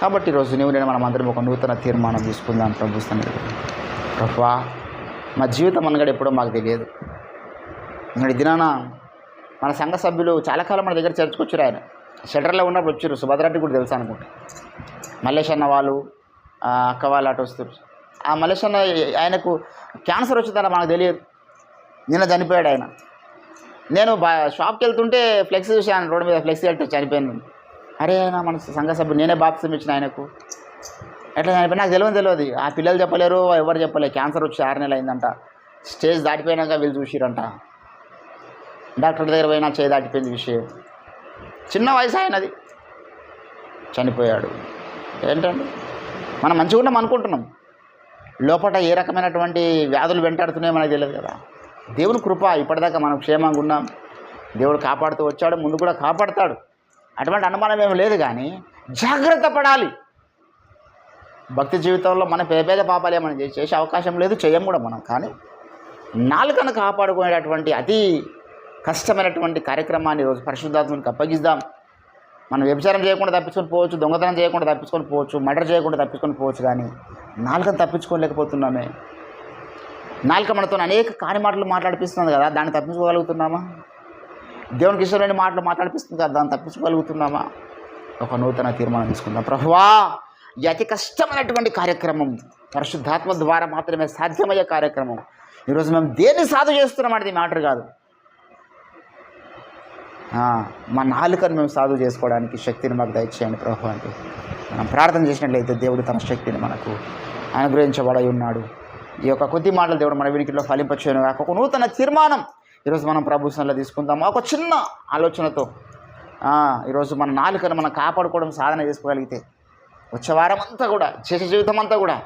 కాబట్టి ఈరోజు నీవు నేను మనం అందరం ఒక నూతన తీర్మానం తీసుకుందాం. ప్రభువా, మా జీవితం అనగాడు ఎప్పుడో మాకు తెలియదు. ఇక్కడ దినాన మన సంఘ సభ్యులు చాలా కాలం మన దగ్గర చర్చకొచ్చారు. ఆయన షెల్టర్లో ఉన్నప్పుడు వచ్చారు. సుభద్రారెడ్డి కూడా తెలుసు అనుకుంటా. మల్లేష్ అన్న వాళ్ళు, అక్క వాళ్ళు అటు వస్తారు. ఆ మల్లేష్ అన్న ఆయనకు క్యాన్సర్ వచ్చిందని మనకు తెలియదు. నిన్న చనిపోయాడు ఆయన. నేను షాప్కి వెళ్తుంటే ఫ్లెక్సీ చూసాను, రోడ్డు మీద ఫ్లెక్సీ కట్టి చనిపోయాను. అరే ఆయన మన సంఘ సభ్యులు, నేనే బాప్తిసం ఇచ్చిన ఆయనకు. ఎట్లా చనిపోయి నాకు తెలియదు. ఆ పిల్లలు చెప్పలేరు, ఎవరు చెప్పలేరు. క్యాన్సర్ వచ్చి 6 నెలలు అయిందంట. స్టేజ్ దాటిపోయినాక వీళ్ళు చూసిరంట. డాక్టర్ దగ్గర పోయినా చేయి దాటిపోయింది విషయం. చిన్న వయసు ఆయనది, చనిపోయాడు. ఏంటంటే మనం మంచిగా ఉన్నాం అనుకుంటున్నాం, లోపల ఏ రకమైనటువంటి వ్యాధులు వెంటాడుతున్నాయో మనకు తెలియదు కదా. దేవుని కృప, ఇప్పటిదాకా మనం క్షేమంగా ఉన్నాం. దేవుడు కాపాడుతూ వచ్చాడు, ముందు కూడా కాపాడుతాడు. అటువంటి అనుమానం ఏమి లేదు. కానీ జాగ్రత్త పడాలి. భక్తి జీవితంలో మన పేద పాపాలు ఏమైనా చేసే అవకాశం లేదు, చేయం కూడా మనం. కానీ నాలుకను కాపాడుకునేటటువంటి అతి కష్టమైనటువంటి కార్యక్రమాన్ని ఈరోజు పరిశుద్ధాత్మనికి అప్పగిద్దాం. మనం వ్యభిచారం చేయకుండా తప్పించుకొని పోవచ్చు, దొంగతనం చేయకుండా తప్పించుకొని పోవచ్చు, మర్డర్ చేయకుండా తప్పించుకొని పోవచ్చు, కానీ నాలుకను తప్పించుకోలేకపోతున్నామే. నాలుక మనతో అనేక కాని మాటలు మాట్లాడిపిస్తుంది కదా, దాన్ని తప్పించుకోగలుగుతున్నామా? దేవునికి ఇష్టమైన మాటలు మాట్లాడిపిస్తుంది కదా, దాన్ని తప్పించుకోగలుగుతున్నామా? ఒక నూతన తీర్మానం తీసుకుందాం. ప్రభువా, ఈ అతి కష్టమైనటువంటి కార్యక్రమం పరిశుద్ధాత్మ ద్వారా మాత్రమే సాధ్యమయ్యే కార్యక్రమం. ఈరోజు మేము దేన్ని సాధు చేస్తున్నాం అనేది మ్యాటర్ కాదు. మా నాలుకను మేము సాధు చేసుకోవడానికి శక్తిని మాకు దయచేయండి ప్రభు అంటే మనం ప్రార్థన చేసినట్లయితే దేవుడు తన శక్తిని మనకు అనుగ్రహించబడి ఉన్నాడు. ఈ యొక్క కొద్ది మాటలు దేవుడు మన వినికిలో ఫలింపచేయను. ఒక నూతన తీర్మానం ఈరోజు మనం ప్రభు సన్నిధిలో తీసుకుందాం. ఒక చిన్న ఆలోచనతో ఈరోజు మన నాలుకను మనం కాపాడుకోవడం సాధన చేసుకోగలిగితే వచ్చే వారం అంతా కూడా, శేష జీవితం అంతా కూడా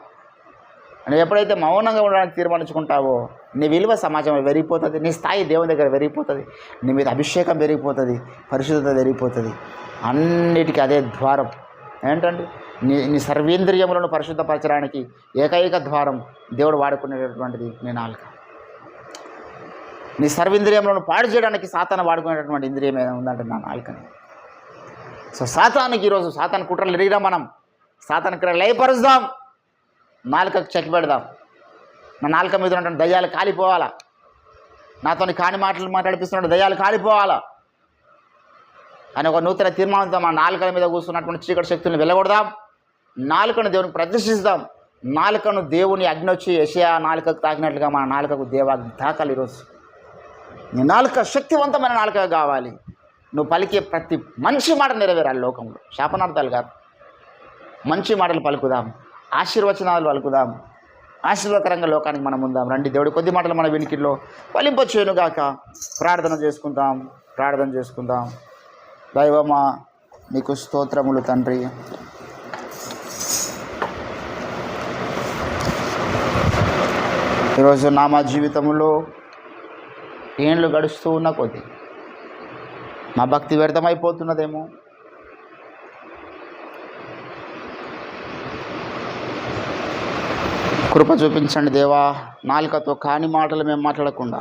నువ్వు ఎప్పుడైతే మౌనంగా ఉండడానికి తీర్మానించుకుంటావో నీ విలువ సమాజంలో పెరిగిపోతుంది, నీ స్థాయి దేవుని దగ్గర పెరిగిపోతుంది, నీ మీద అభిషేకం పెరిగిపోతుంది, పరిశుద్ధత పెరిగిపోతుంది. అన్నిటికీ అదే ద్వారం. ఏంటంటే నీ సర్వేంద్రియములను పరిశుద్ధపరచడానికి ఏకైక ద్వారం దేవుడు వాడుకునేటటువంటిది నీ నాలుక. నీ సర్వేంద్రియములను పాడు చేయడానికి సాతాను వాడుకునేటటువంటి ఇంద్రియం ఏదైనా ఉందంటే నా నాలుకని. సో సాతానికి ఈరోజు సాతాను కుట్రలు ఎరిగినా మనం సాతాను క్రియలు లయపరుస్తాం, నాలుకకు చెక్కి పెడదాం. నా నాలుక మీద ఉన్నటువంటి దయ్యాలు కాలిపోవాలా, నాతోని కాని మాటలు మాట్లాడిపిస్తున్న దయ్యాలు కాలిపోవాలా అని ఒక నూతన తీర్మానంతో మన నాలుకల మీద కూర్చున్నటువంటి చీకటి శక్తులను వెళ్ళగొడదాం. నాలుకను దేవునికి ప్రదర్శిస్తాం. నాలుకను దేవుని అగ్ని వచ్చి యెషయా నాలుకకు తాకినట్లుగా మన నాలుకకు దేవాగ్ని తాకాలి. ఈరోజు నీ నాలుక శక్తివంతమైన నాలుక కావాలి. నువ్వు పలికే ప్రతి మంచి మాట నెరవేరాలి లోకంలో. శాపనార్థాలు కాదు, మంచి మాటలు పలుకుదాం, ఆశీర్వచనాలు పలుకుదాం, ఆశీర్వాదకరంగా లోకానికి మనం ఉందాం. రండి, దేవుడి కొద్ది మాటలు మన వినికిలో ఫలింపచేయునుగాక. ప్రార్థన చేసుకుందాం. దైవమా, నీకు స్తోత్రములు తండ్రి. ఈరోజు మా జీవితంలో ఏండ్లు గడుస్తూ ఉన్న కొద్దీ మా భక్తి వ్యర్థమైపోతున్నదేమో, కృప చూపించండి దేవా. నాలుకతో కాని మాటలు మేము మాట్లాడకుండా